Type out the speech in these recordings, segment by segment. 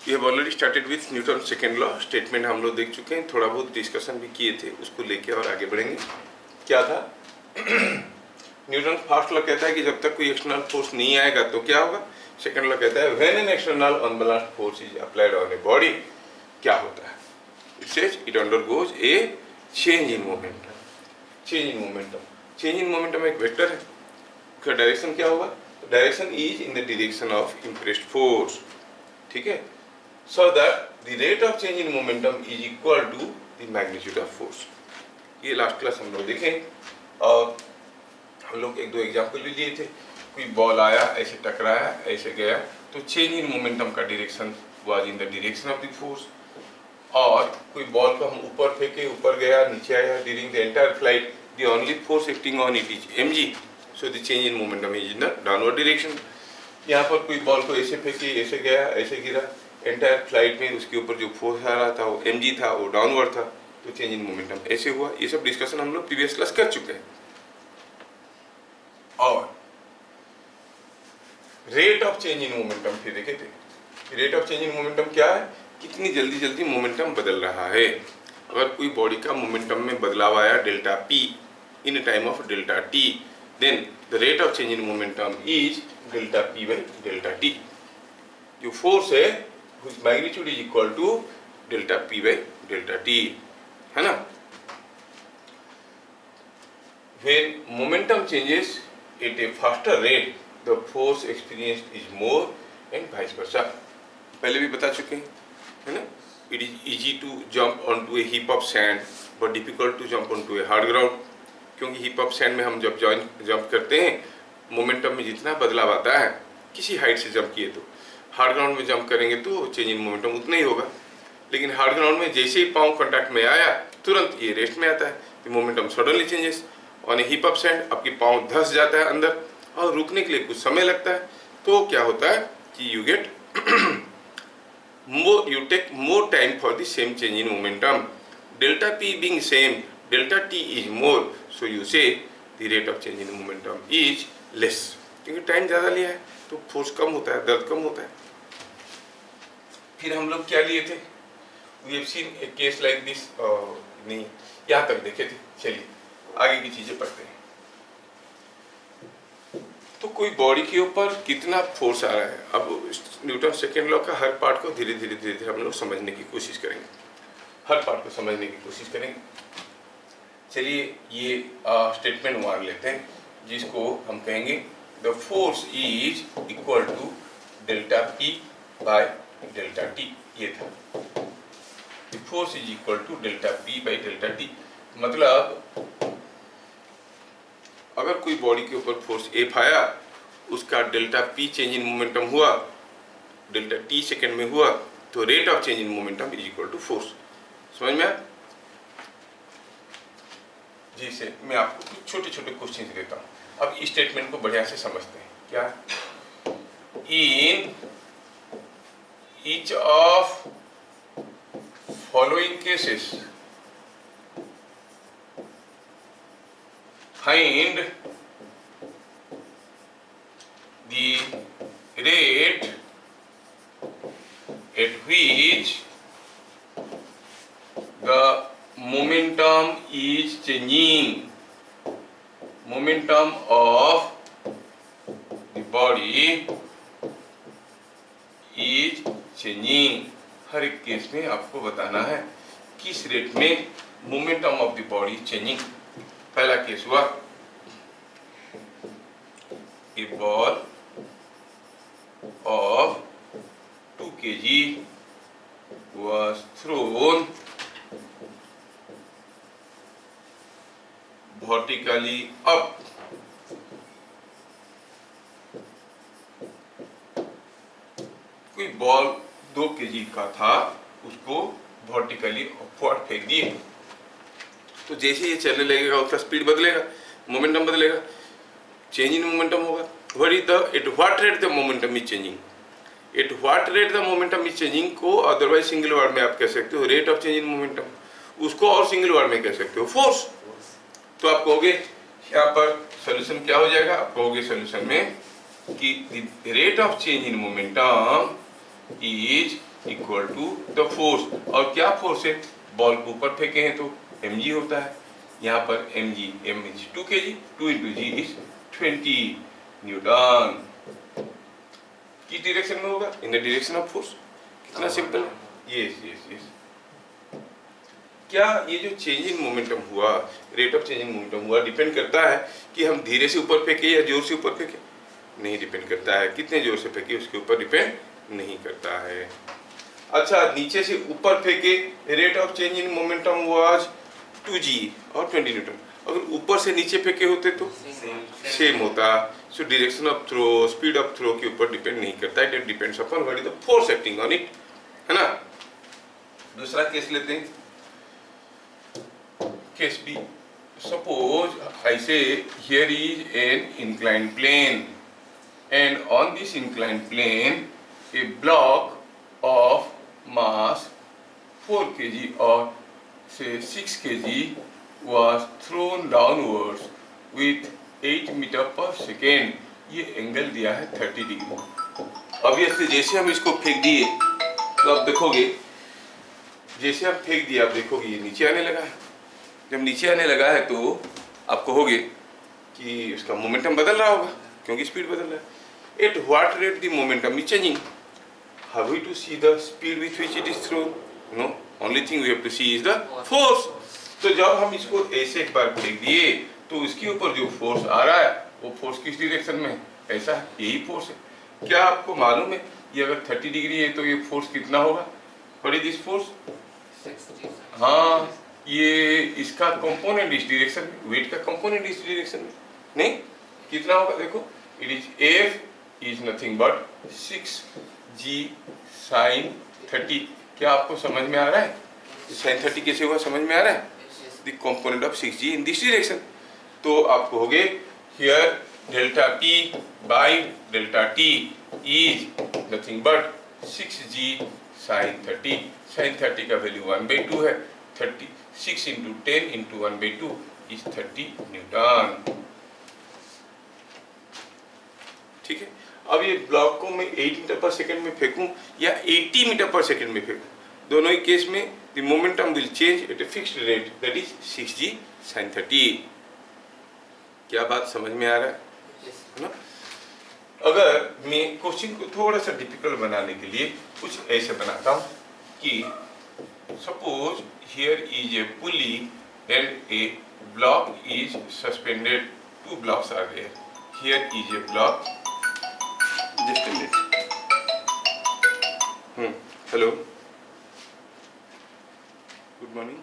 We have already started with Newton second law. Statement हम लोग देख चुके हैं, थोड़ा बहुत डिस्कशन भी किए थे, उसको लेके और आगे बढ़ेंगे। क्या था? न्यूटन फर्स्ट लॉ कहता है कि जब तक कोई एक्सटर्नल फोर्स नहीं आएगा तो क्या होगा। सेकेंड लॉ कहता है when an external unbalanced force is applied on a body, क्या होता है? It says it undergoes a change in momentum. Change in momentum, change in momentum एक वेक्टर है, उसका डायरेक्शन क्या होगा? Direction is in the direction of impressed force, ठीक है। So that the rate of change in momentum is equal to the magnitude of force. ये last class हम लोग देखें और हम लोग एक दो एग्जाम्पल भी लिए थे। कोई बॉल आया, ऐसे टकराया, ऐसे गया, तो चेंज इन मोमेंटम का direction was in the direction of the force. और कोई बॉल को हम ऊपर फेंके, ऊपर गया, नीचे आया, during the entire flight the only force acting on it is mg, so the change in momentum is in the downward direction. यहाँ पर कोई बॉल को ऐसे फेंके, ऐसे गया, ऐसे गिरा, एंटायर फ्लाइट में उसके ऊपर जो फोर्स आ रहा था वो mg था, वो डाउनवर्ड था, तो चेंज इन मोमेंटम ऐसे हुआ। ये सब डिस्कशन हम लोग प्रीवियस क्लास कर चुके हैं। और rate of change in momentum फिर देखे थे। Rate of change in momentum क्या है? कितनी जल्दी जल्दी मोमेंटम बदल रहा है। अगर कोई बॉडी का मोमेंटम में बदलाव आया delta p in time of delta t, then the rate of change in momentum is delta p by delta t. जो फोर्स है whose magnitude is equal to delta p by delta t, है ना। When momentum changes at a faster rate, the force experienced is more and vice versa. पहले भी बता चुके हैं, है ना। It is easy to jump onto a heap of sand, but difficult to jump onto a hard ground. क्योंकि heap of sand में हम जब जंप करते हैं, मोमेंटम में जितना बदलाव आता है किसी हाइट से जंप किए, तो हार्ड ग्राउंड में जंप करेंगे तो चेंज इन मोमेंटम उतना ही होगा। लेकिन हार्ड ग्राउंड में जैसे ही पाँव कॉन्टैक्ट में आया, तुरंत ये रेस्ट में आता है, momentum suddenly changes. On A heap of sand आपकी पाँव धंस जाता है अंदर और रुकने के लिए कुछ समय लगता है, तो क्या होता है कि you get you take more time for the same change in momentum. Delta p being same, delta t is more, so you say the rate of change in momentum is less. क्योंकि time ज़्यादा लिया है तो force कम होता है, दर्द कम होता है। फिर हम लोग क्या लिए थे? We have seen a case like this, नहीं यहाँ तक देखे थे। चलिए आगे की चीज़ें पढ़ते हैं। तो कोई बॉडी के ऊपर कितना फोर्स आ रहा है, अब न्यूटन सेकेंड लॉ का हर पार्ट को धीरे धीरे हम लोग समझने की कोशिश करेंगे, हर पार्ट को समझने की कोशिश करेंगे। चलिए ये स्टेटमेंट मान लेते हैं, जिसको हम कहेंगे the force is equal to delta p by delta t. ये था the force is equal to delta p by delta t. मतलब अगर कोई बॉडी के ऊपर फोर्स एफ आया, उसका delta p change in momentum हुआ, डेल्टा टी सेकेंड में हुआ, तो rate of change in momentum is equal to force. समझ में आया? जी से मैं आपको कुछ छोटे छोटे क्वेश्चन देता हूँ। अब इस स्टेटमेंट को बढ़िया से समझते हैं। क्या? In each of following cases find the rate at which the momentum is changing, momentum of the body is changing। हर एक केस में आपको बताना है किस रेट में momentum of the body changing. पहला केस हुआ, a ball of 2 kg was thrown vertically up कोई बॉल 2 kg का था, उसको वर्टिकली अपवर्ड फेंक दिए, तो जैसे ये चलने लगेगा उसका स्पीड बदलेगा, मोमेंटम बदलेगा, चेंज इन मोमेंटम होगा। What is the at what rate the momentum is changing, at what rate the momentum is changing को अदरवाइज सिंगल वर्ड में आप कह सकते हो rate of change in momentum, उसको और सिंगल वर्ड में कह सकते हो फोर्स। तो आप कहोगे यहाँ पर सोल्यूशन क्या हो जाएगा? आप कहोगे सोल्यूशन में कि rate of change in momentum is equal to the force. और क्या फोर्स है, बॉल को ऊपर फेंके हैं तो mg होता है, यहाँ पर mg, m is 2 kg, 2 into g is 20 Newton. किस डायरेक्शन में होगा, इन द डायरेक्शन ऑफ फोर्स। कितना सिंपल है। Yes yes yes. क्या ये जो चेंज इन मोमेंटम हुआ, rate of change in momentum हुआ, डिपेंड करता है कि हम धीरे से ऊपर फेंके या जोर से ऊपर फेंके? नहीं डिपेंड करता है। कितने जोर से फेंके उसके ऊपर डिपेंड नहीं करता है। अच्छा, नीचे से ऊपर फेंके, rate of change in momentum was 2g और 20 न्यूटन। अगर ऊपर से नीचे फेंके होते तो सेम होता। So direction of throw, speed of throw के ऊपर डिपेंड नहीं करता है। It depends upon what is the force acting on it, है ना। दूसरा केस लेते हैं, case B. Suppose I say here is an inclined plane and on this inclined plane a block of mass 4 kg or say 6 kg was thrown downwards with 8 meter per second। ये angle दिया है 30 degree. Obviously जैसे हम इसको फेंक दिए तो आप देखोगे, जैसे हम फेंक दिया आप देखोगे ये नीचे आने लगा है। जब नीचे आने लगा है तो आप कहोगे कि उसका मोमेंटम बदल रहा होगा, क्योंकि स्पीड बदल रहा है। At what rate the momentum is changing? Have we to see the speed with which it is thrown? No. Only thing we have to see is the force. तो जब हम इसको ऐसे एक बार फेंक दिए तो इसके ऊपर जो फोर्स आ रहा है वो फोर्स किस डायरेक्शन में है? ऐसा है, यही फोर्स है। क्या आपको मालूम है ये अगर 30 डिग्री है तो ये फोर्स कितना होगा? What is this force? 60। हाँ, ये इसका कंपोनेंट इस डायरेक्शन में, वेट का कंपोनेंट इस डायरेक्शन में। नहीं, कितना होगा देखो, it is F is nothing but 6g sin 30। क्या आपको समझ में आ रहा है sin 30 कैसे हुआ? समझ में आ रहा है? The component of 6g in this direction. तो आप कहोगे here delta t by delta t is nothing but 6g sin 30। sin 30 का वैल्यू 1/2 है। 36 into 10 into 1/2 is 30 न्यूटन। ठीक है। अब ये ब्लॉक को मैं 8 मीटर पर सेकंड में फेंकूं या 80 मीटर पर सेकंड में फेंकूं, दोनों ही केस में the momentum will change at a fixed rate, that is 6g sin 30। क्या बात समझ में आ रहा है ना? अगर मैं क्वेश्चन को थोड़ा सा डिफिकल्ट बनाने के लिए कुछ ऐसे बनाता हूं कि suppose here is a pulley and a block is suspended, 2 blocks are there, here is a block, just a minute, hello, good morning,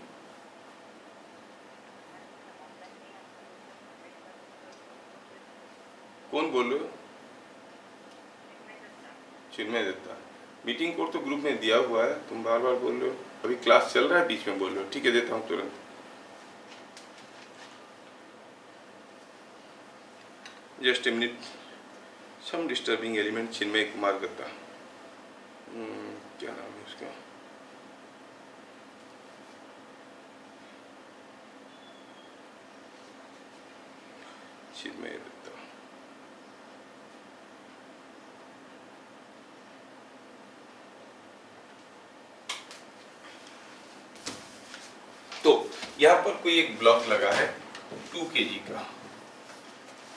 कौन बोल रहे हो? चिन्मय दत्ता। मीटिंग कोड तो ग्रुप में दिया हुआ है, तुम बार बार बोल रहे हो। अभी क्लास चल रहा है, बीच में बोल रहे हो। ठीक है, देता हूँ तुरंत। Just a minute, some disturbing element. Chinmay Kumar Datta, क्या नाम है उसका? चिन्मय दत्ता। तो यहाँ पर कोई एक ब्लॉक लगा है 2 kg का,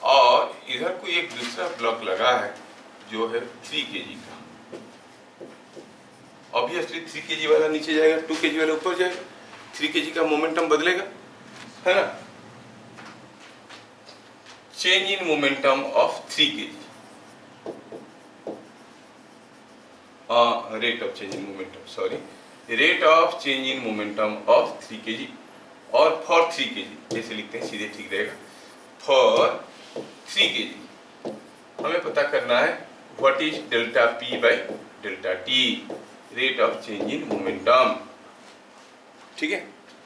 और इधर कोई एक दूसरा ब्लॉक लगा है जो है 3 kg का। ऑब्वियसली 3 kg वाला नीचे जाएगा, 2 kg वाला ऊपर जाएगा। 3 kg का मोमेंटम बदलेगा, है ना। Change in momentum of 3 kg, rate of change in momentum, sorry, rate of change in momentum of 3 kg और फॉर 3 kg ऐसे लिखते हैं, सीधे ठीक रहेगा। फॉर 3 kg हमें पता करना है what is delta p by delta t, rate of change in momentum. ठीक है।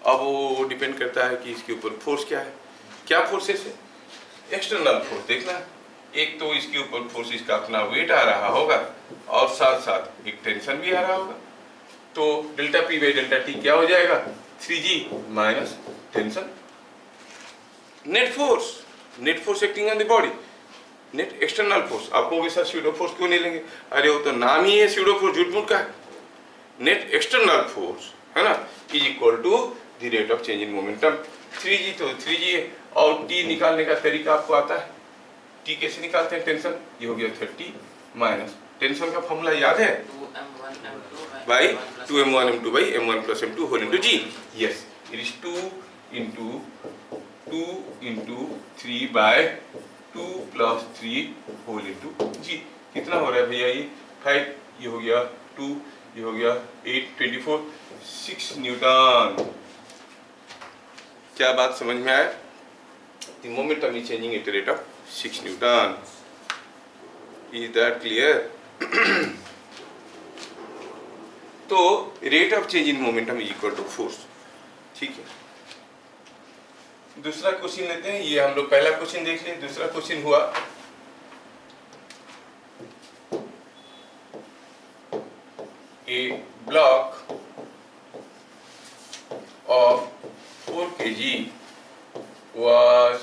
अब वो डिपेंड करता है कि इसके ऊपर फोर्स क्या है। क्या फोर्सेस है? एक्सटर्नल फोर्स देखना, एक तो इसके ऊपर फोर्स, इसका अपना वेट आ रहा होगा और साथ साथ एक टेंशन भी आ रहा होगा। तो delta p by delta t क्या हो जाएगा? 3g minus tension. Net force acting on the body, net external force. आपको वैसा स्यूडो फोर्स क्यों नहीं लेंगे? अरे वो तो नाम ही है स्यूडो फोर्स, झूठ मूठ का है। नेट एक्सटर्नल फोर्स, है ना, is equal to the rate of change in momentum. 3g तो 3g है, और t निकालने का तरीका आपको आता है। t कैसे निकालते हैं? टेंशन, ये हो गया 30 माइनस टेंशन का फॉर्मूला याद है? By 2m1 m2 by m1 plus m2 whole into g। Yes, it is 2 into 3 by 2 plus 3 whole into g। कितना हो रहा है भैया? ये 5, ये हो गया 2, ये हो गया 8, 24, 6 न्यूटन। क्या बात समझ में आया? The momentum is changing at a rate of 6 Newton. Is that clear? तो rate of change in momentum is equal to force. ठीक है, दूसरा क्वेश्चन लेते हैं। ये हम लोग पहला क्वेश्चन देख लिए, दूसरा क्वेश्चन हुआ ए block of 4 kg was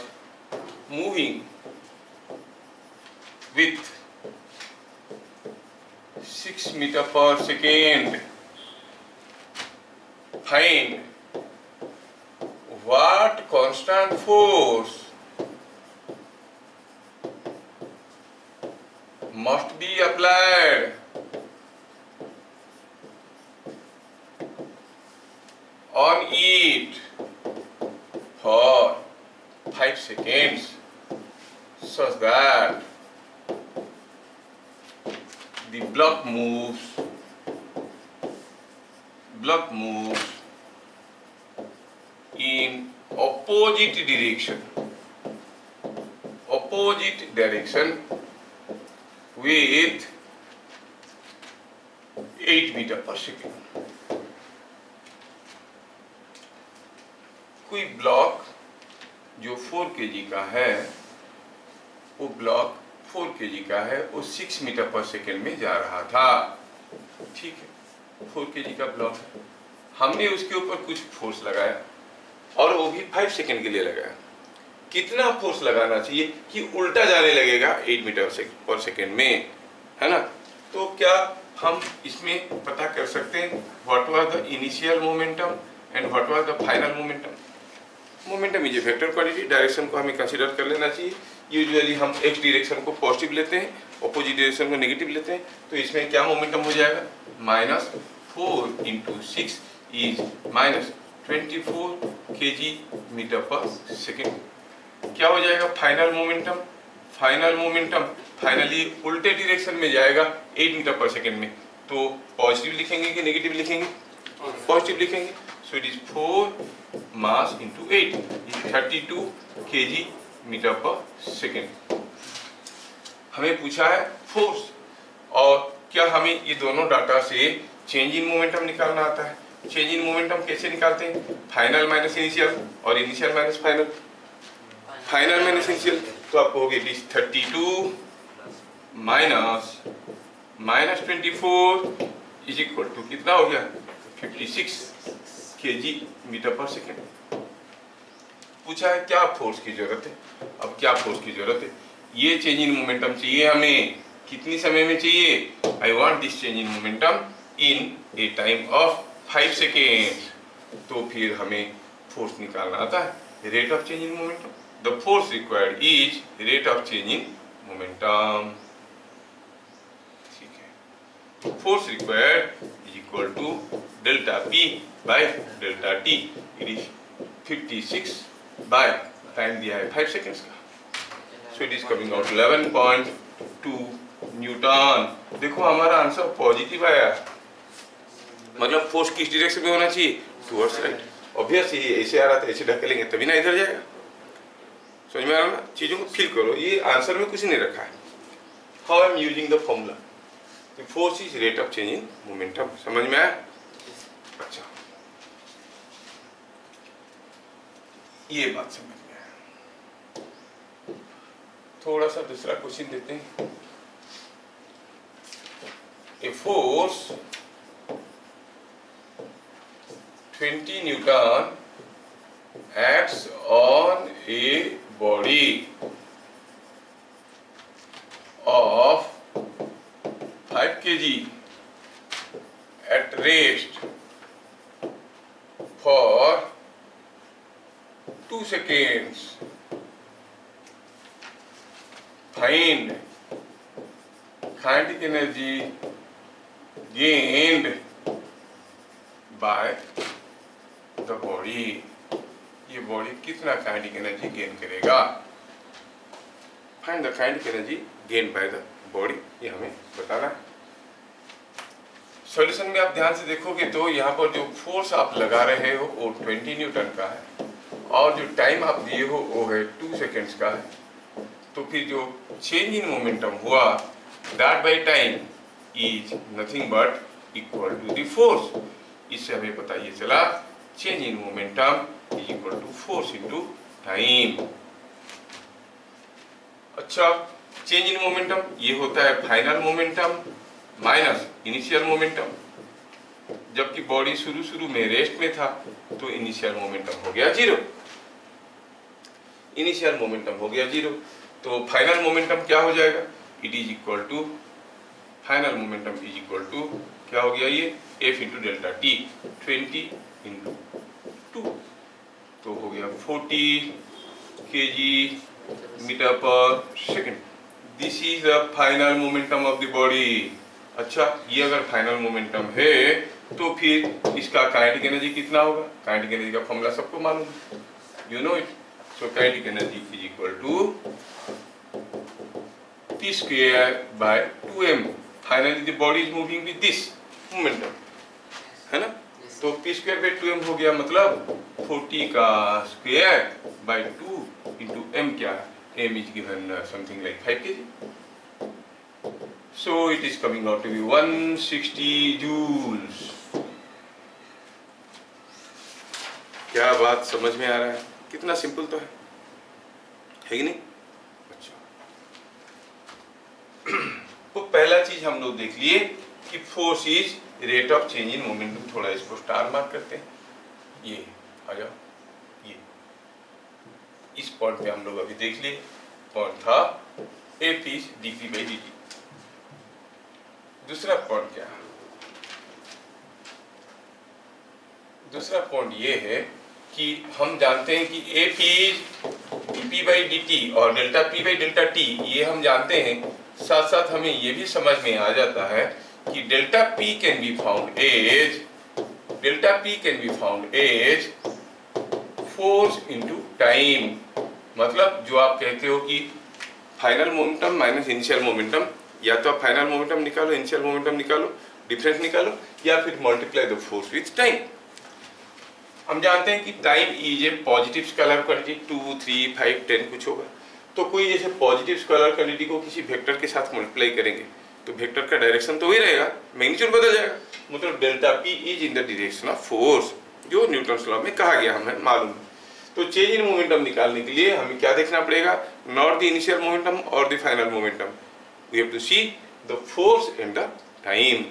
moving with 6 meter per second. Find what constant force must be applied on it for 5 seconds such that the block moves in opposite direction with 8 meter per second. कोई block जो 4 kg का है, वो block 4 kg का है, वो 6 metre पर second में जा रहा था। ठीक है, 4 kg का ब्लॉक है, हमने उसके ऊपर कुछ फोर्स लगाया और वो भी 5 सेकेंड के लिए लगाया। कितना फोर्स लगाना चाहिए कि उल्टा जाने लगेगा 8 मीटर पर सेकेंड में, है ना? तो क्या हम इसमें पता कर सकते हैं what was the initial momentum and what was the final momentum? Momentum is a vector quantity, direction को हमें कंसीडर कर लेना चाहिए। यूजुअली हम एक्स डायरेक्शन को पॉजिटिव लेते हैं, अपोजिट डायरेक्शन को नेगेटिव लेते हैं। तो इसमें क्या मोमेंटम हो जाएगा? Minus 4 into 6 is minus 24 kg metre पर सेकेंड। क्या हो जाएगा फाइनल मोमेंटम? फाइनली उल्टे डायरेक्शन में जाएगा 8 मीटर पर सेकेंड में। तो पॉजिटिव लिखेंगे कि नेगेटिव लिखेंगे? पॉजिटिव लिखेंगे। So it is 4 mass into 8 is 32 kg metre पर सेकेंड। हमें पूछा है फोर्स, और क्या हमें ये दोनों डाटा से चेंज इन मोमेंटम निकालना आता है? चेंज इन मोमेंटम कैसे निकालते हैं? फाइनल माइनस इनिशियल और initial minus final. Final minus initial तो आपको हो गया 32 माइनस 24 इज इक्वल टू कितना हो गया? 56 kg मीटर पर सेकेंड। पूछा है क्या फोर्स की जरूरत है? अब क्या फोर्स की जरूरत है? ये चेंज इन मोमेंटम चाहिए हमें। कितनी समय में चाहिए? I want this change in momentum in a time of 5 second. तो फिर हमें फोर्स निकालना आता है, rate of change in momentum. The force required is rate of change in momentum. ठीक है, force required is equal to delta p by delta t. It is 56 by time दिया है 5 सेकेंड्स का। So it is coming out 11.2 newton. देखो हमारा answer positive आया, मतलब force किस डायरेक्शन में होना चाहिए? Towards right. ऑब्वियस ये ऐसे आ रहा था, ऐसे ढकेलेंगे तभी ना इधर जाएगा। समझ में आ रहा ना? चीजों को फील करो, ये आंसर में कुछ नहीं रखा है। How I am using the formula? Force is rate of change in momentum. समझ में आया? अच्छा, ये बात समझ में आया। थोड़ा सा दूसरा क्वेश्चन देते हैं। A force 20 Newton acts on a body of 5 kg at rest for 2 seconds. Find kinetic energy gained by the body. ये बॉडी कितना काइनेटिक एनर्जी गेन करेगा? Find the kinetic energy gain by the body, ये हमें बताना है। Solution में आप ध्यान से देखोगे तो यहाँ पर जो फोर्स आप लगा रहे हो वो 20 न्यूटन का है और जो टाइम आप दिए हो वो है 2 सेकेंड्स का है। तो फिर जो चेंज इन मोमेंटम हुआ that by time is nothing but equal to the force. इससे हमें पता ये चला change in momentum is equal to force into time. अच्छा, चेंज इन मोमेंटम ये होता है final momentum minus initial momentum. जबकि बॉडी शुरू में रेस्ट में था तो इनिशियल मोमेंटम हो गया 0। इनिशियल मोमेंटम हो गया 0, तो फाइनल मोमेंटम क्या हो जाएगा? It is equal to final momentum is equal to क्या हो गया? ये F into delta t 20 into 2, तो हो गया 40 kg मीटर पर second. This is the final momentum of the body. अच्छा, ये अगर फाइनल मोमेंटम है तो फिर इसका काइनेटिक एनर्जी कितना होगा? काइनेटिक एनर्जी का फॉर्मूला सबको मालूम है, you know it. So kinetic energy is equal to P square by 2m। Finally the body is moving with this momentum, है ना? तो P square by 2m हो गया, मतलब 40 का स्क्वायर बाय 2 इंटू m। क्या है? m is given something like 5 kg, so it is coming out to be 160 joules। क्या बात समझ में आ रहा है? कितना सिंपल तो है कि नहीं? अच्छा, तो पहला चीज हम लोग देख लिए कि force is rate of change in momentum. थोड़ा इसको स्टार मार्क करते हैं, ये आ जाओ। ये इस पॉइंट पे हम लोग अभी देख लिए, पॉइंट था F is dp by dt। दूसरा पॉइंट क्या है? दूसरा पॉइंट ये है कि हम जानते हैं कि F is dp by dt और delta p by delta t, ये हम जानते हैं। साथ साथ हमें ये भी समझ में आ जाता है कि delta p can be found as force into time. मतलब जो आप कहते हो कि final momentum minus initial momentum, या तो आप फाइनल मोमेंटम निकालो, इनिशियल मोमेंटम निकालो, डिफरेंस निकालो, या फिर multiply the force with time. हम जानते हैं कि time is a positive scalar quantity, 2, 3, 5, 10 कुछ होगा। तो कोई जैसे पॉजिटिव स्केलर क्वांटिटी को किसी वेक्टर के साथ मल्टीप्लाई करेंगे तो वेक्टर का डायरेक्शन तो वही रहेगा, मैग्नीट्यूड बदल जाएगा। मतलब delta p is in the direction of force, जो न्यूटन्स लॉ में कहा गया, हमें मालूम है। तो चेंज इन मोमेंटम निकालने के लिए हमें क्या देखना पड़ेगा? नॉट द इनिशियल मोमेंटम और the final momentum, we have to see the force and the time.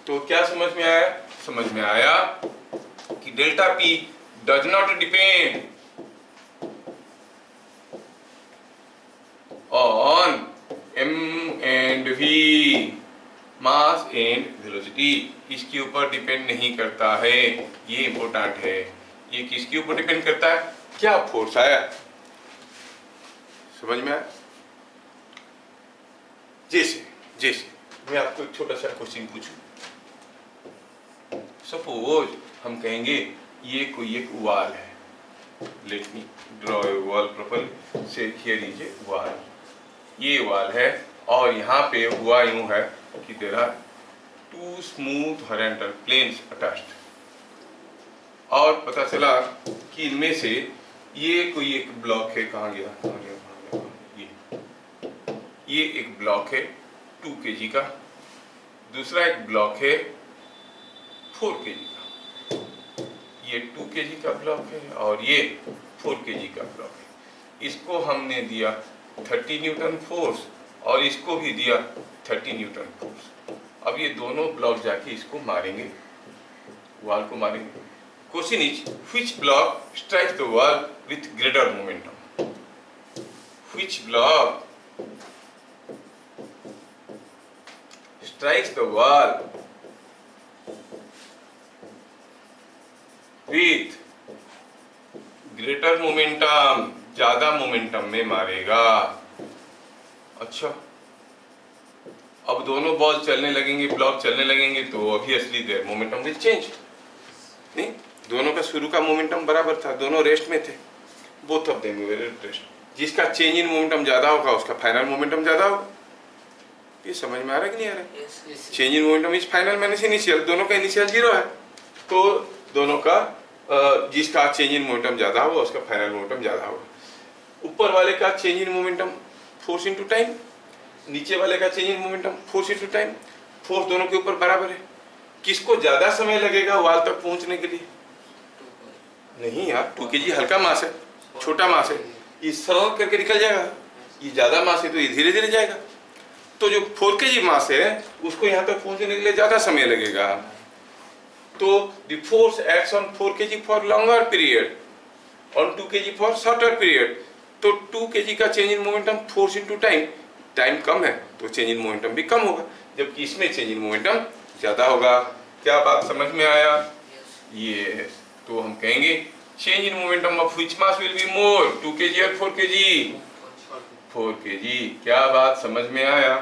तो क्या समझ में आया? समझ में आया कि delta p does not depend on m and v, mass and velocity. इसके ऊपर डिपेंड नहीं करता है, ये इंपॉर्टेंट है। ये किसके ऊपर डिपेंड करता है? क्या फोर्स आया, समझ में आया? जैसे मैं आपको एक छोटा सा क्वेश्चन पूछूं। सपोज हम कहेंगे ये कोई एक वॉल है, let me draw a wall properly. Say here is a wall, ये वॉल है और यहाँ पे हुआ यूं है कि there are 2 smooth horizontal planes attached, और पता चला कि इनमें से ये कोई एक ब्लॉक है। कहाँ गया? ये एक ब्लॉक है 2 kg का, दूसरा एक ब्लॉक है 4 kg का। ये 2 kg का ब्लॉक है और ये 4 kg का ब्लॉक है। इसको हमने दिया 30 न्यूटन फोर्स और इसको भी दिया 30 न्यूटन फोर्स। अब ये दोनों ब्लॉक जाके इसको मारेंगे, वॉल को मारेंगे। Question is which block strikes the wall with greater momentum? Which block strikes the wall with greater momentum, ज्यादा मोमेंटम में मारेगा। अच्छा, अब दोनों बॉल चलने लगेंगे, ब्लॉक चलने लगेंगे, तो obviously there momentum will change. नहीं, दोनों का शुरू का मोमेंटम बराबर था, दोनों रेस्ट में थे, both of them were at rest. जिसका चेंज इन मोमेंटम ज्यादा होगा उसका फाइनल मोमेंटम ज्यादा होगा। ये समझ में आ रहा है कि नहीं आ रहा है? Change in momentum is final minus initial, दोनों का इनिशियल 0 है, तो दोनों का जिसका चेंज इन मोमेंटम ज्यादा होगा उसका फाइनल मोमेंटम ज्यादा होगा। ऊपर वाले का change in momentum force into time, नीचे वाले का change in momentum force into time. Force दोनों के ऊपर बराबर है। किसको ज्यादा समय लगेगा वाल तक पहुंचने के लिए? नहीं यार, 2 kg हल्का मास है, छोटा मास है, ये सरल करके निकल जाएगा। ये ज्यादा मास है तो ये धीरे धीरे जाएगा। तो जो 4 kg मास है उसको यहाँ तक पहुंचने के लिए ज्यादा समय लगेगा। तो the force acts on 4 kg for longer period, on 2 kg for shorter period। तो 2 kg का change in momentum force into time, time कम है तो चेंज इन मोमेंटम भी कम होगा, जबकि इसमें चेंज इन मोमेंटम ज्यादा होगा। क्या बात समझ में आया? ये तो हम कहेंगे change in momentum of which mass will be more, 2 kg और 4 kg? 4 kg। क्या बात समझ में आया?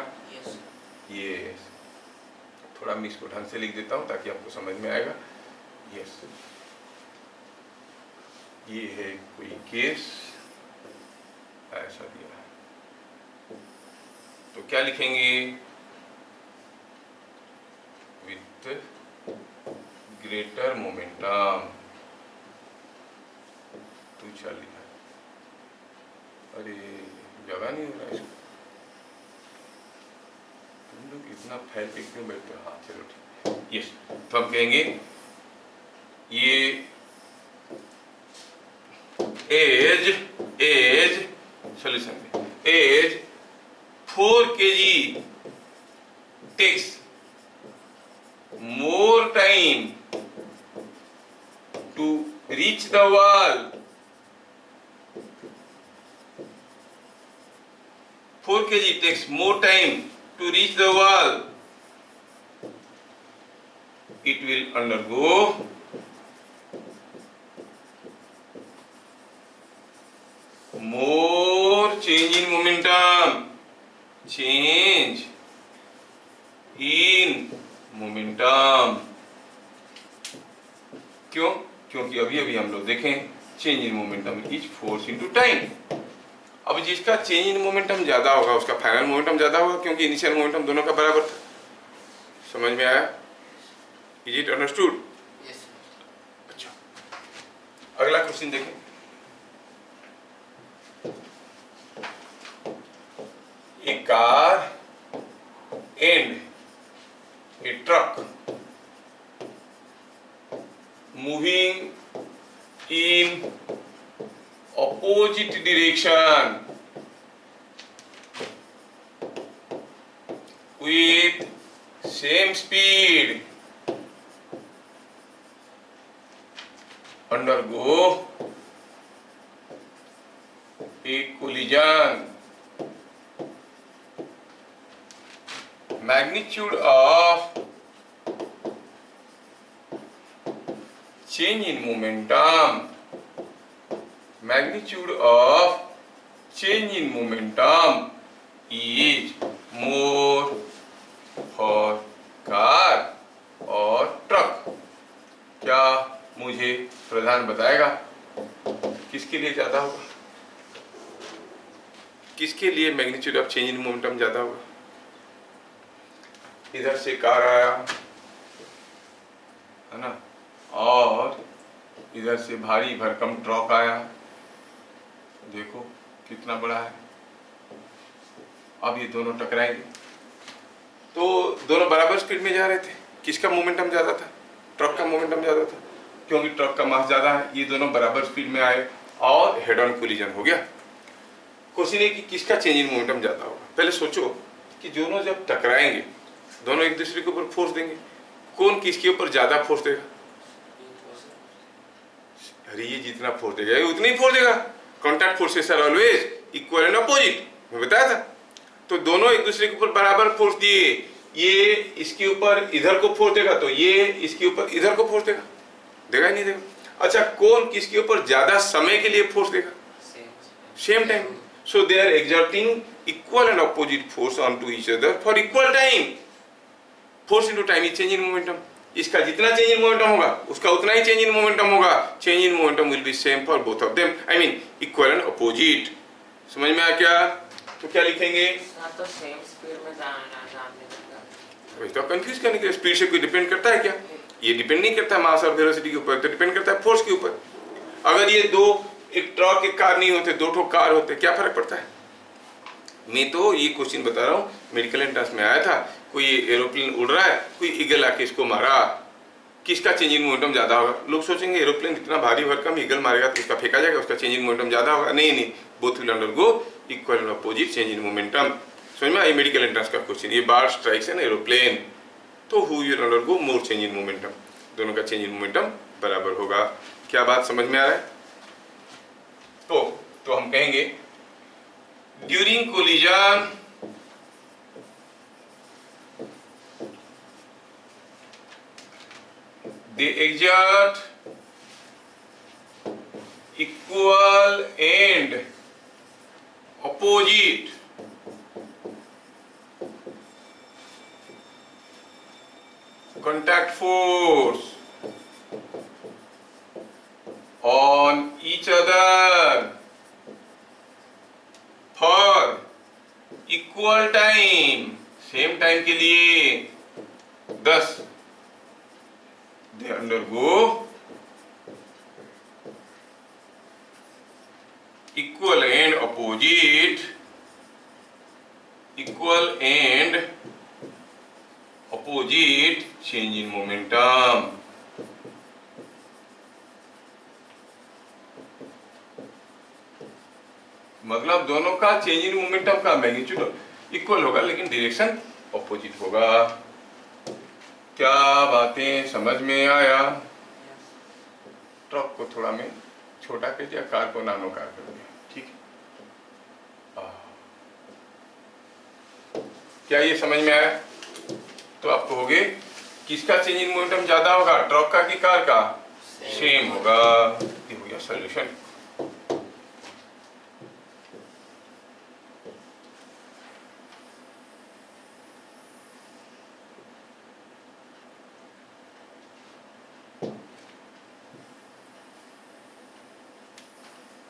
ये थोड़ा मैं इसको ढंग से लिख देता हूं ताकि आपको समझ में आएगा। यस, ये है कोई केस ऐसा दिया है, तो क्या लिखेंगे? With greater momentum. तो चल लिखा, अरे जगह नहीं हो रहा इसको, तुम लोग इतना फैल के क्यों बैठते हो? हाँ चलो ठीक। यस, तो हम कहेंगे ये एज सोल्यूशन में as 4 kg takes more time to reach the wall, 4 kg takes more time to reach the wall, it will undergo more change in momentum, change in momentum। क्यों? क्योंकि अभी अभी हम लोग देखें change in momentum is force into time. अब जिसका change in momentum ज्यादा होगा उसका फाइनल मोमेंटम ज्यादा होगा, क्योंकि इनिशियल मोमेंटम दोनों का बराबर था। समझ में आया? Is it understood? अच्छा, अगला क्वेश्चन देखें। A car and a truck moving in opposite direction with same speed undergo a collision। Magnitude of change in momentum, magnitude of change in momentum is more for car or truck। क्या मुझे प्रधान बताएगा किसके लिए ज्यादा होगा? किसके लिए magnitude of change in momentum ज्यादा होगा? इधर से कार आया है ना, और इधर से भारी भरकम ट्रक आया, देखो कितना बड़ा है। अब ये दोनों टकराएंगे, तो दोनों बराबर स्पीड में जा रहे थे। किसका मोमेंटम ज्यादा था? ट्रक का मोमेंटम ज्यादा था, क्योंकि ट्रक का मास ज्यादा है। ये दोनों बराबर स्पीड में आए और हेड ऑन कोलिजन हो गया। क्वेश्चन है कि किसका चेंज इन मोमेंटम ज्यादा होगा। पहले सोचो कि दोनों जब टकराएंगे दोनों एक दूसरे के ऊपर फोर्स देंगे, कौन किसके ऊपर ज्यादा फोर्स देगा? अरे ये जितना फोर्स देगा ये उतनी फोर्स देगा। Contact forces are always equal and opposite, मैं बताया था। तो दोनों एक दूसरे के ऊपर बराबर फोर्स दिए। ये इसके ऊपर इधर को फोर्स देगा तो ये इसके ऊपर इधर को फोर्स देगा, देगा ही नहीं देगा। अच्छा, कौन किसके ऊपर ज्यादा समय के लिए फोर्स देगा? Same time. So they are exerting equal and opposite force onto each other for equal time. Force into time is change in momentum. इसका जितना चेंज इन मोमेंटम होगा उसका उतना ही चेंज इन मोमेंटम होगा. Change in momentum will be same for both of them. I mean equal and opposite. समझ में आया क्या? तो क्या लिखेंगे? तो सेम स्पीड में जाने वही तो कंफ्यूज करने के लिए. स्पीड से कोई डिपेंड करता है क्या? ये डिपेंड नहीं करता मास और वेलोसिटी के ऊपर, तो डिपेंड करता है फोर्स के ऊपर. अगर ये दो, एक ट्रक एक कार नहीं होते, दो ठो कार होते, क्या फर्क पड़ता है? मैं तो ये क्वेश्चन बता रहा हूँ, मेडिकल एंट्रेंस में आया था. कोई एरोप्लेन उड़ रहा है, कोई ईगल आके इसको मारा, किसका चेंजिंग मोमेंटम ज्यादा होगा? लोग सोचेंगे एरोप्लेन इतना भारी भरकम, ईगल मारेगा तो उसका फेंका जाएगा, उसका चेंजिंग मोमेंटम ज्यादा होगा. नहीं नहीं, both will undergo equal and opposite change in momentum. समझ में? ये मेडिकल एंट्रेंस का क्वेश्चन. ये बार्ड स्ट्राइक्स एन एरोप्लेन, तो who will undergo more change in momentum? दोनों का चेंज इन मोमेंटम बराबर होगा. क्या बात समझ में आ रहा है? तो हम कहेंगे during collision they exert equal and opposite contact force on each other for equal time, same time के लिए. thus they undergo equal and opposite change in momentum. मतलब दोनों का चेंज इन मोमेंटम का मैग्नीट्यूड इक्वल होगा, लेकिन direction opposite होगा. क्या बातें समझ में आया? ट्रक को थोड़ा मैं छोटा कर दिया, कार को नानो कार कर दिया. ठीक है, क्या ये समझ में आया? तो आप कहोगे किसका चेंज इन मोमेंटम ज्यादा होगा, ट्रक का कि कार का? सेम होगा. ये हो गया सॉल्यूशन.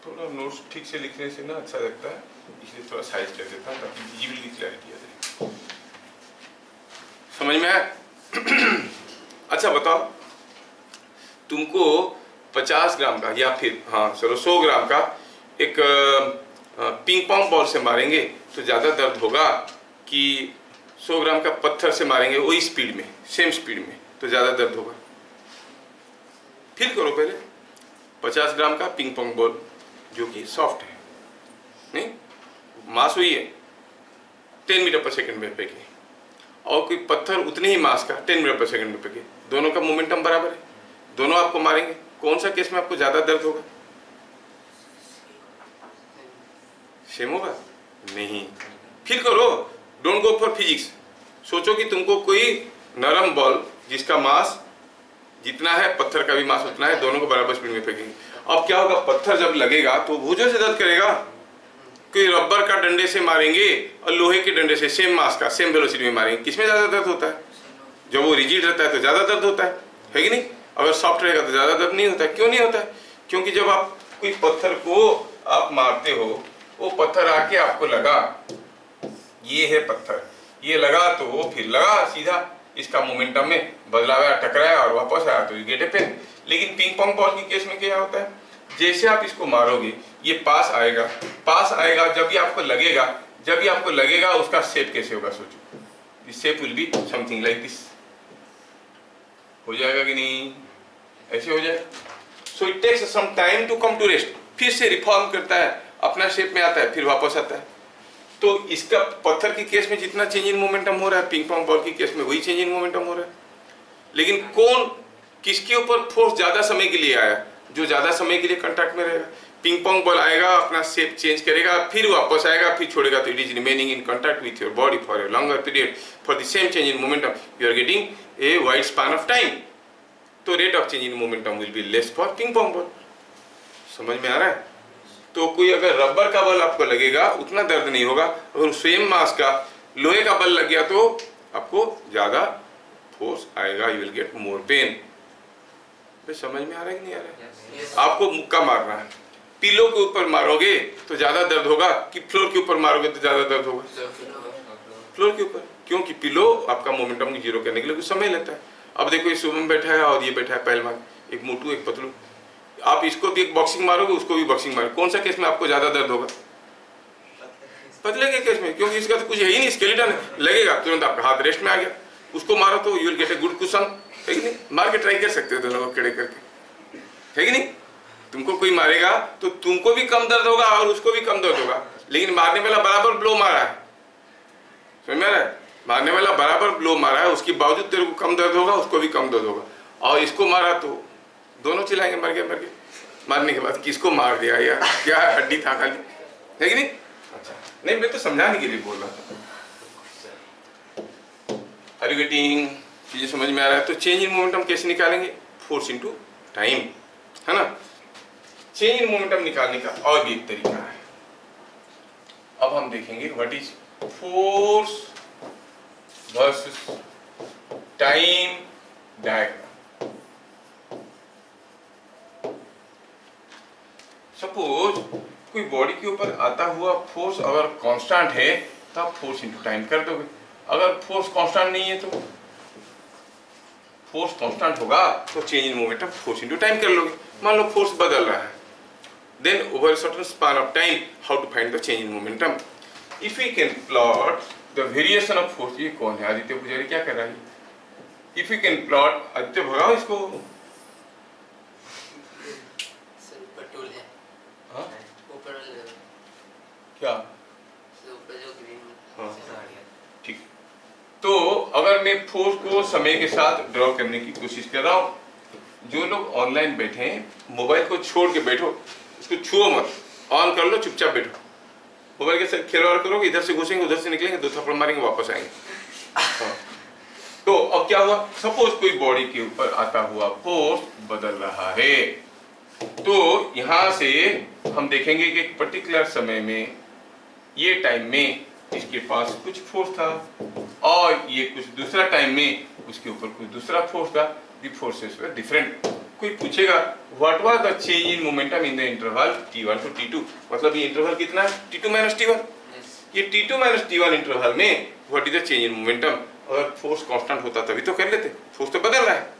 थोड़ा नोट्स ठीक से लिखने से ना अच्छा लगता है, इसलिए थोड़ा साइज कर देता हूँ ताकि विजिबल क्लैरिटी आ जाए. समझ में आया? अच्छा बताओ, तुमको 50 ग्राम का या फिर चलो 100 ग्राम का एक पिंग पोंग बॉल से मारेंगे तो ज्यादा दर्द होगा कि 100 ग्राम का पत्थर से मारेंगे वही स्पीड में, सेम स्पीड में, तो ज्यादा दर्द होगा? फील करो पहले. 50 ग्राम का पिंग पोंग बॉल जो कि सॉफ्ट है, नहीं मास हुई है 10 मीटर पर सेकंड में फेंके, और कोई पत्थर उतने ही मास का 10 मीटर पर सेकंड में फेंके, दोनों का मोमेंटम बराबर है, दोनों आपको मारेंगे, कौन सा केस में आपको ज्यादा दर्द होगा? सेम होगा? नहीं. फील करो, डोंट गो फॉर फिजिक्स. सोचो कि तुमको कोई नरम बॉल जिसका मास जितना है पत्थर का भी मास उतना है, दोनों को बराबर स्पीड में फेंकेंगे. अब क्या होगा, पत्थर जब लगेगा तो भुजों से दर्द करेगा. कोई रबर का डंडे से मारेंगे और लोहे के डंडे से सेम मास का सेम वेलोसिटी में मारेंगे, किसमें ज्यादा दर्द होता है? जब वो रिजिड रहता है तो ज्यादा दर्द होता है कि नहीं? अगर सॉफ्ट रहेगा तो ज्यादा दर्द नहीं होता है. क्यों नहीं होता है? क्योंकि जब आप कोई पत्थर को आप मारते हो, वो पत्थर आके आपको लगा, ये है पत्थर, ये लगा तो वो फिर लगा सीधा, इसका मोमेंटम में बदलाव आया, टकराया और वापस आया, तो यू गेट ए पेन. लेकिन पिंग पोंग बॉल के केस में क्या होता है, जैसे आप इसको मारोगे ये पास आएगा, जब भी आपको लगेगा उसका शेप कैसे होगा? सोचो, this shape will be something like this. हो जाएगा कि नहीं? ऐसे हो जाएगा. So it takes some time to come to rest. फिर से रिफॉर्म करता है, अपना शेप में आता है, फिर वापस आता है. तो इसका पत्थर के केस में जितना चेंज इन मोमेंटम हो रहा है, पिंग पोंग बॉल के केस में वही चेंज इन मोमेंटम हो रहा है. लेकिन कौन किसके ऊपर फोर्स ज्यादा समय के लिए आया? जो ज्यादा समय के लिए कांटेक्ट में रहेगा. पिंग पोंग बॉल आएगा, अपना शेप चेंज करेगा, फिर वापस आएगा, फिर छोड़ेगा, तो it is remaining in contact with your body for a longer period. For the same change in momentum you are getting a wide span of time. तो rate of change in momentum will be less for ping pong ball. समझ में आ रहा है? तो कोई अगर rubber का बल आपको लगेगा उतना दर्द नहीं होगा, अगर सेम मास का लोहे का बल लग गया तो आपको ज्यादा फोर्स आएगा, you will get more pen. समझ में आ रहा है कि नहीं आ रहा है? आपको मुक्का मारना है, पिलो के ऊपर मारोगे तो ज्यादा दर्द होगा कि फ्लोर के ऊपर मारोगे तो ज्यादा दर्द होगा? फ्लोर के ऊपर, क्योंकि पिलो आपका मोमेंटम को जीरो करने के लिए कुछ समय लेता है। अब देखो ये शुभम बैठा है और ये बैठा है पहलवान, एक मोटू एक पतलू, आप इसको भी एक बॉक्सिंग मारोगे उसको भी बॉक्सिंग मारोगे, कौन सा केस में आपको ज्यादा दर्द होगा? पतले के केस में, क्योंकि इसका तो कुछ है ही नहीं, स्केलेटन लगेगा, तुरंत आपका हाथ रेस्ट में आ गया। उसको मारो तो you will get a good cushion, है कि नहीं? मार के ट्राई कर सकते हो दोनों को खड़े करके, है कि नहीं? तुमको कोई मारेगा तो तुमको भी कम दर्द होगा और उसको भी कम दर्द होगा, लेकिन मारने वाला बराबर ब्लो मारा है, समझ में आ रहा है? मारने वाला बराबर ब्लो मारा है, उसके बावजूद तेरे को कम दर्द होगा, उसको भी कम दर्द होगा। और इसको मारा तो दोनों चिल्लाएंगे मर गया मर गया, मारने के बाद किसको मार दिया यार, क्या हड्डी था खाली, है कि नहीं? अच्छा, नहीं मैं तो समझाने के लिए बोल रहा था। Are you getting? चीजें समझ में आ रहा है? तो चेंज इन मोमेंटम कैसे निकालेंगे? फोर्स इनटू टाइम, है ना? चेंज इन मोमेंटम निकालने का और भी एक तरीका है। अब हम देखेंगे what is force versus time diagram. Suppose कोई बॉडी के ऊपर आता हुआ फोर्स अगर कांस्टेंट है तो आप फोर्स इनटू टाइम कर दोगे, अगर फोर्स कांस्टेंट नहीं है तो फोर्स कांस्टेंट होगा तो change in momentum force into time कर लोगे। मान लो फोर्स बदल रहा है, then over a certain span of time how to find the change in momentum? If we can plot the variation of force, ये कौन है? आदित्य पुजारी क्या कर रहा है? If we can plot, Aditya भगाओ इसको। ऊपर टूल है, हाँ? ऊपर क्या? ऊपर जो ग्रीन, हाँ, ठीक। तो अगर मैं फोर्स को समय के साथ ड्रॉ करने की कोशिश कर रहा हूँ, जो लोग ऑनलाइन बैठे हैं मोबाइल को छोड़ के बैठो, उसको छुओ मत, ऑन कर लो, चुपचाप बैठो, मोबाइल के साथ खिलवाड़ करोगे, इधर से घुसेंगे उधर से निकलेंगे, दो थप्पड़ मारेंगे वापस आएंगे। हाँ। तो अब क्या हुआ? सपोज कोई बॉडी के ऊपर आता हुआ फोर्स बदल रहा है, तो यहां से हम देखेंगे कि एक पर्टिकुलर समय में, ये टाइम में इसके पास कुछ फोर्स था और ये कुछ दूसरा टाइम में उसके ऊपर कुछ दूसरा फोर्स था, दी फोर्सेस वर डिफरेंट। कोई पूछेगा what was the change in momentum in the interval t1 to t2, मतलब ये इंटरवल कितना है? t2 minus t1। ये t2 माइनस t1 इंटरवल में what is the change in momentum? अगर फोर्स कांस्टेंट होता तभी तो कर लेते, फोर्स तो बदल रहा है।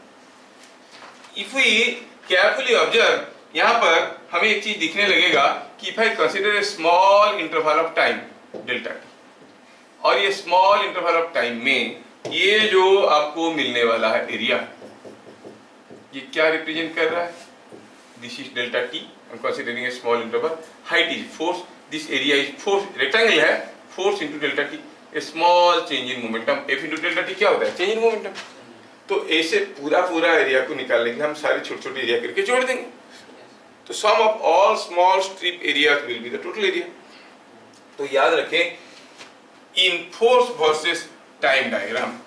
इफ वी केयरफुली ऑब्जर्व, यहाँ पर हमें एक चीज दिखने लगेगा कि if I consider a small interval of time delta T, और ये स्मॉल इंटरवल ऑफ टाइम में ये जो आपको मिलने वाला है एरिया, ये क्या रिप्रेजेंट कर रहा है? This is delta T, I am considering a small interval, height is force, this area is force, rectangle है, force into delta T, a small change in momentum, F into delta T क्या होता है? Change in momentum. तो ऐसे पूरा area को निकालने के लिए हम सारे छोटे-छोटे एरिया करके जोड़ देंगे, तो sum of all small strip areas will be the total area. तो याद रखें, in force versus time diagram,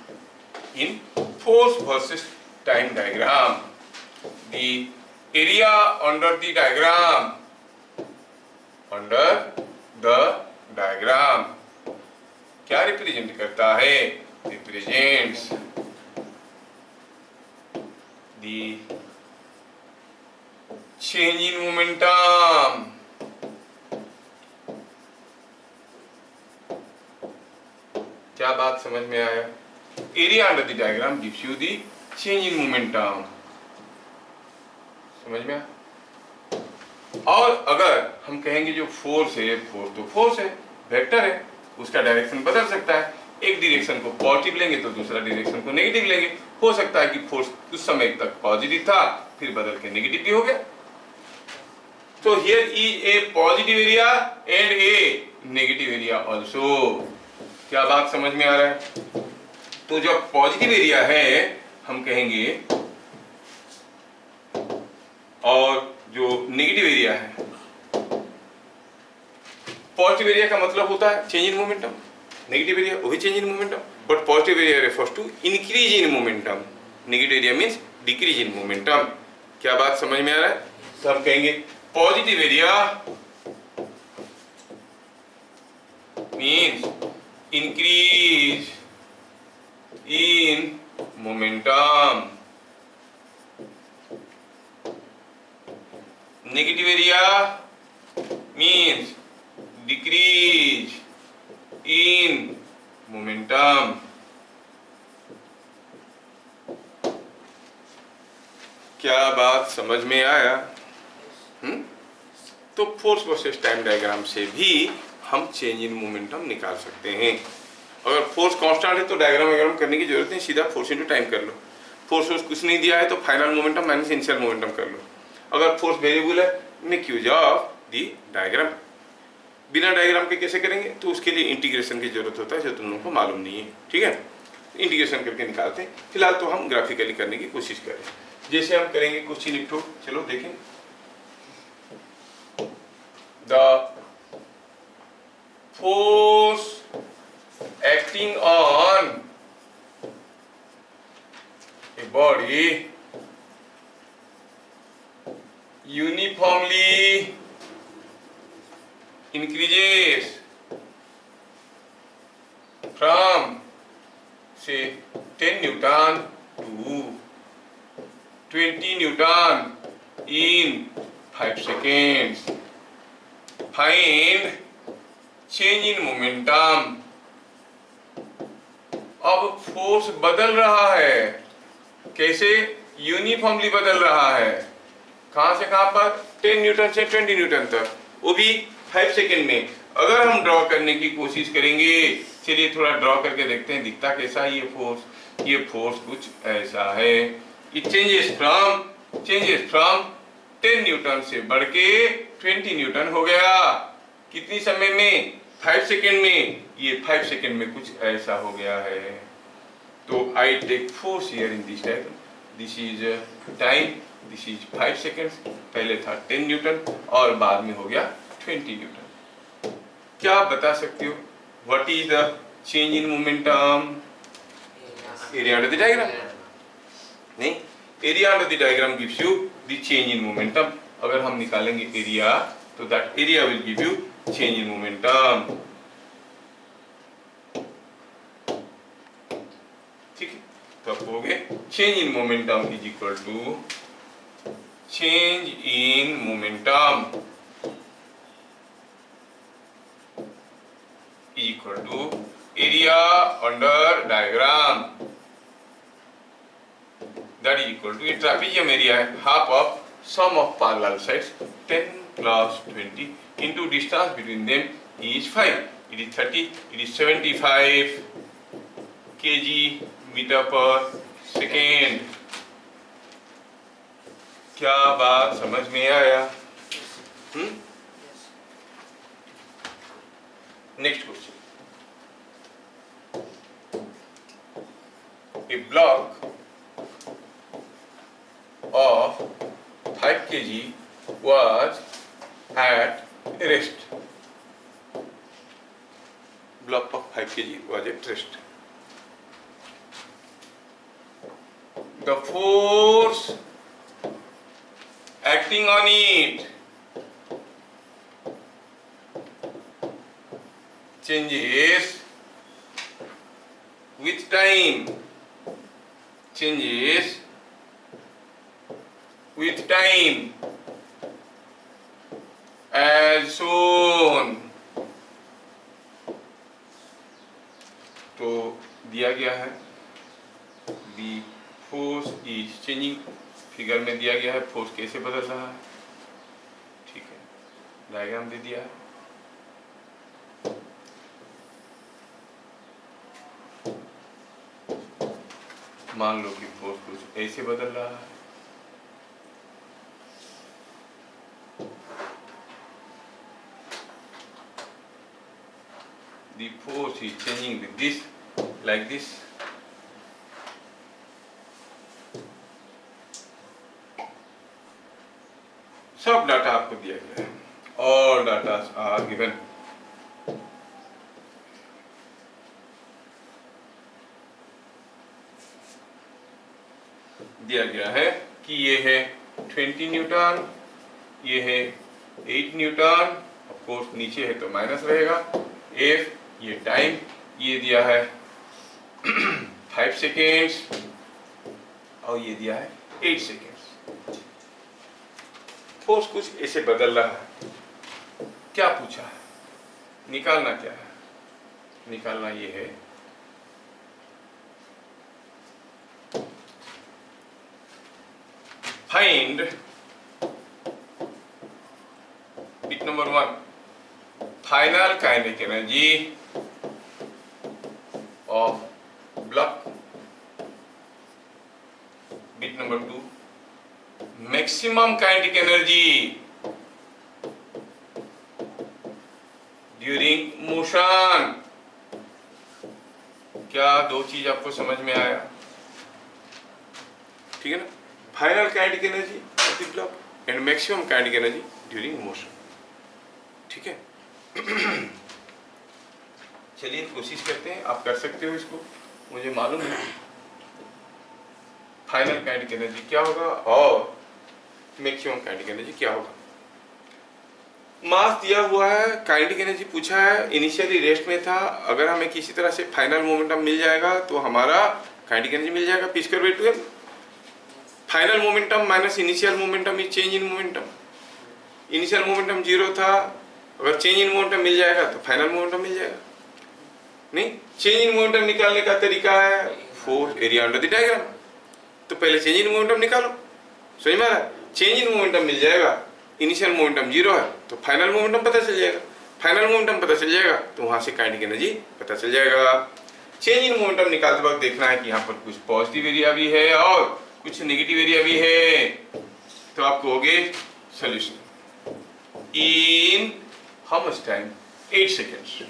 in force versus time diagram, the area under the diagram, under the diagram क्या रिप्रेजेंट करता है? Represents the change in momentum। क्या बात समझ में आया? Area under the diagram gives you the change in momentum, समझ में आया? और अगर हम कहेंगे जो फोर्स है, फोर्स तो फोर्स है, वेक्टर है, उसका डायरेक्शन बदल सकता है, एक डायरेक्शन को पॉजिटिव लेंगे तो दूसरा डायरेक्शन को नेगेटिव लेंगे, हो सकता है कि फोर्स कुछ समय तक पॉजिटिव था फिर बदल के नेगेटिव भी हो गया। तो here is a positive area and A negative area also. क्या बात समझ में आ रहा है? तो जो पॉजिटिव एरिया है हम कहेंगे, और जो नेगेटिव एरिया है, पॉजिटिव एरिया का मतलब होता है change in momentum, negative area वही change in momentum, but positive area refers to increase in momentum, negative area means decrease in momentum. क्या बात समझ में आ रहा है? तो हम कहेंगे positive area means increase in momentum, negative area means decrease in momentum. क्या बात समझ में आया? तो फोर्स वर्सेस टाइम डायग्राम से भी हम चेंज इन मोमेंटम निकाल सकते हैं। अगर फोर्स कांस्टेंट है तो डायग्राम करने की जरूरत नहीं, सीधा फोर्स इनटू टाइम कर लो। फोर्स कुछ नहीं दिया है तो final momentum minus initial momentum कर लो। अगर फोर्स वेरिएबल है, make use of the diagram. बिना डायग्राम के कैसे करेंगे? तो उसके लिए इंटीग्रेशन की जरूरत होता है, जो तुम लोगों को मालूम नहीं है। ठीक है, इंटीग्रेशन करके निकालते हैं। फिलहाल तो हम ग्राफिकली करने की कोशिश करें। जैसे हम करेंगे क्वेश्चन एक, चलो देखें। The force acting on a body uniformly increases from say 10 Newton to 20 Newton in 5 seconds. Find change in momentum. अब फोर्स बदल रहा है, कैसे? यूनिफॉर्मली बदल रहा है। कहां से कहां पर? 10 न्यूटन से 20 न्यूटन तक, वो भी 5 सेकेंड में। अगर हम ड्रॉ करने की कोशिश करेंगे, चलिए थोड़ा ड्रॉ करके देखते हैं दिखता कैसा है ये फोर्स। ये फोर्स कुछ ऐसा है। इट चेंजेस फ्रॉम 10 न्यूटन से बढ़ के 20 न्यूटन हो गया। कितनी समय में? 5 सेकेंड में। ये 5 सेकेंड में कुछ ऐसा हो गया है। तो I take force here in this diagram. This is time, this is 5 seconds. पहले था 10 न्यूटन और बाद में हो गया 20 न्यूटन। क्या आप बता सकते हो what is the change in momentum? Area under the diagram. नहीं, area under the diagram gives you the change in momentum. अगर हम निकालेंगे एरिया तो that area will give you change in momentum. ठीक है, तो आप कहोगे change in momentum is equal to change in momentum is equal to area under diagram. That is equal to, ये ट्रापेजियम एरिया है, half of sum of parallel sides 10 plus 20 into distance between them is 5. It is 30. It is 75 kg meter per second. क्या बात समझ में आया? Next question. A block of 5 kg was at rest. Block of 5 kg was at rest. The force acting on it changes with time. Changes with time as shown. तो दिया गया है the force is changing, figure में दिया गया है force कैसे बदल रहा है। ठीक है, डायग्राम दे दिया है। मान लो कि फोर्स कुछ ऐसे बदल रहा है। The force is changing with this, like this. सब डाटा आपको दिया गया है। All data are given. दिया गया है कि ये है 20 न्यूटन, ये है 8 न्यूटन, ऑफ कोर्स नीचे है तो माइनस रहेगा, एफ ये टाइम ये दिया है 5 सेकेंड्स और ये दिया है 8 सेकेंड्स। फोर्स कुछ ऐसे बदल रहा है। क्या पूछा है, निकालना क्या है? निकालना ये है find bit number 1 final kinetic energy of block, bit number 2 maximum kinetic energy during motion. क्या दो चीज आपको समझ में आया? ठीक है ना, final kinetic energy of the block and maximum kinetic energy during motion. ठीक है चलिए कोशिश करते हैं, आप कर सकते हो इसको, मुझे मालूम है फाइनल काइनेटिक एनर्जी क्या होगा और मैक्सिमम काइनेटिक एनर्जी क्या होगा। मास दिया हुआ है, काइनेटिक एनर्जी पूछा है, इनिशियली रेस्ट में था, अगर हमें किसी तरह से फाइनल मोमेंटम मिल जाएगा तो हमारा काइनेटिक एनर्जी मिल जाएगा p²/2m। Final momentum minus initial momentum is change in momentum. Initial momentum 0 था, अगर चेंज इन मोमेंटम मिल जाएगा तो फाइनल मोमेंटम मिल जाएगा। नहीं, चेंज इन मोमेंटम निकालने का तरीका है force area under the diagram. तो पहले चेंज इन मोमेंटम निकालो, समझ में आ रहा है? चेंज इन मोमेंटम मिल जाएगा, इनिशियल मोमेंटम 0 है तो फाइनल मोमेंटम पता चल जाएगा, फाइनल मोमेंटम पता चल जाएगा तो वहां से काइनेटिक एनर्जी पता चल जाएगा। चेंज इन मोमेंटम निकालते वक्त देखना है कि यहाँ पर कुछ पॉजिटिव एरिया भी है और कुछ नेगेटिव एरिया भी है, तो आप कहोगे solution in how much time 8 seconds.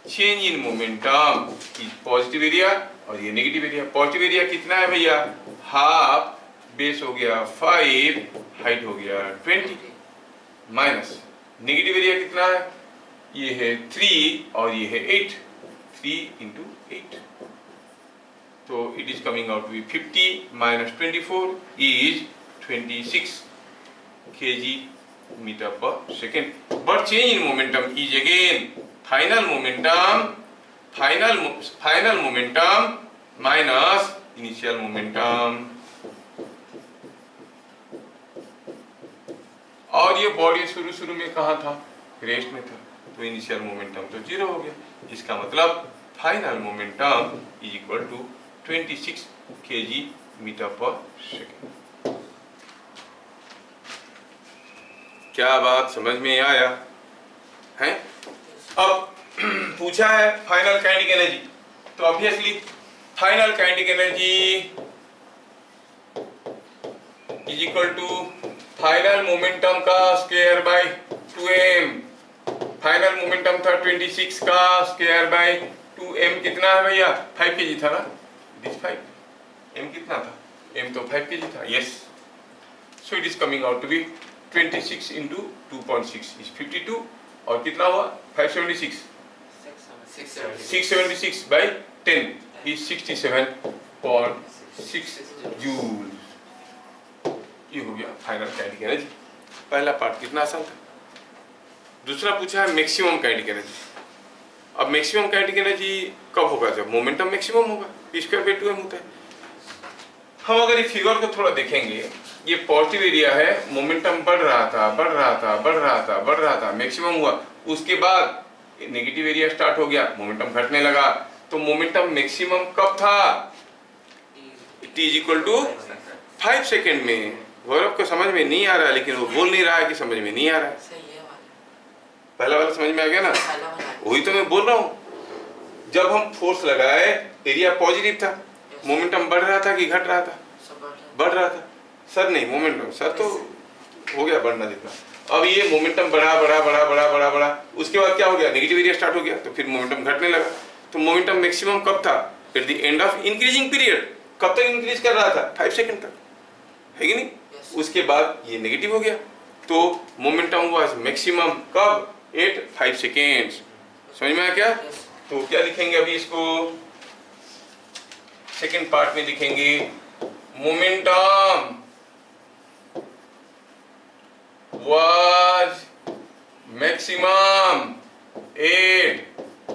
Change in momentum की पॉजिटिव एरिया और ये नेगेटिव एरिया। पॉजिटिव एरिया कितना है भैया? हाफ, बेस हो गया 5, हाइट हो गया 20, माइनस नेगेटिव एरिया कितना है? ये है 3 और ये है 8, 3 into 8, तो it is coming out to be 50 minus 24 is 26 kg meter per second. But change in momentum is again final momentum minus initial momentum. और ये बॉडी शुरू में कहाँ था? रेस्ट में था, तो इनिशियल मोमेंटम तो 0 हो गया। इसका मतलब final momentum is equal to 26 kg metre पर सेकेंड। क्या बात समझ में आया है? अब पूछा है फाइनल काइनेटिक एनर्जी, तो obviously final kinetic energy is equal to final momentum का square by 2m। Final momentum था 26 का स्क्वायर बाय 2m। कितना है भैया? 5 kg था ना, दिस 5। m कितना था? m तो 5 kg था, yes. So it is coming out to be 26 into 2.6 is 52 और कितना हुआ? 576 676 by 10 is 67.6 जूल। ये हो गया फाइनल काइनेटिक एनर्जी। पहला पार्ट कितना आसान था। दूसरा पूछा है मैक्सिमम काइनेटिक एनर्जी। अब मैक्सिमम काइनेटिक एनर्जी कब होगा? जब मोमेंटम मैक्सिमम होगा, p²/2m होता है। हम अगर ये फिगर को थोड़ा देखेंगे, ये पॉजिटिव एरिया है, मोमेंटम बढ़ रहा था, मैक्सिमम हुआ, उसके बाद नेगेटिव एरिया स्टार्ट हो गया, मोमेंटम घटने लगा। तो मोमेंटम मैक्सिमम कब था? t is equal to 5 second में। गौरव को समझ में नहीं आ रहा है, लेकिन वो बोल नहीं रहा है कि समझ में नहीं आ रहा है। पहला वाला समझ में आ गया ना? वही तो मैं बोल रहा हूँ। जब हम फोर्स लगाए, एरिया पॉजिटिव था, मोमेंटम बढ़ रहा था कि घट रहा था? बढ़ रहा था। सर नहीं, मोमेंटम सर तो हो गया बढ़ना जितना। अब ये मोमेंटम बढ़ा, उसके बाद क्या हो गया? नेगेटिव एरिया स्टार्ट हो गया, तो फिर मोमेंटम घटने लगा। तो मोमेंटम मैक्सिमम कब था? Eight the end of increasing period. कब तक इंक्रीज कर रहा था? 5 सेकेंड तक, है कि नहीं? उसके बाद ये नेगेटिव हो गया, तो मोमेंटम वाज मैक्सिमम कब? At 5 seconds. समझ में आया क्या? तो क्या लिखेंगे अभी इसको? सेकेंड पार्ट में लिखेंगे momentum was maximum at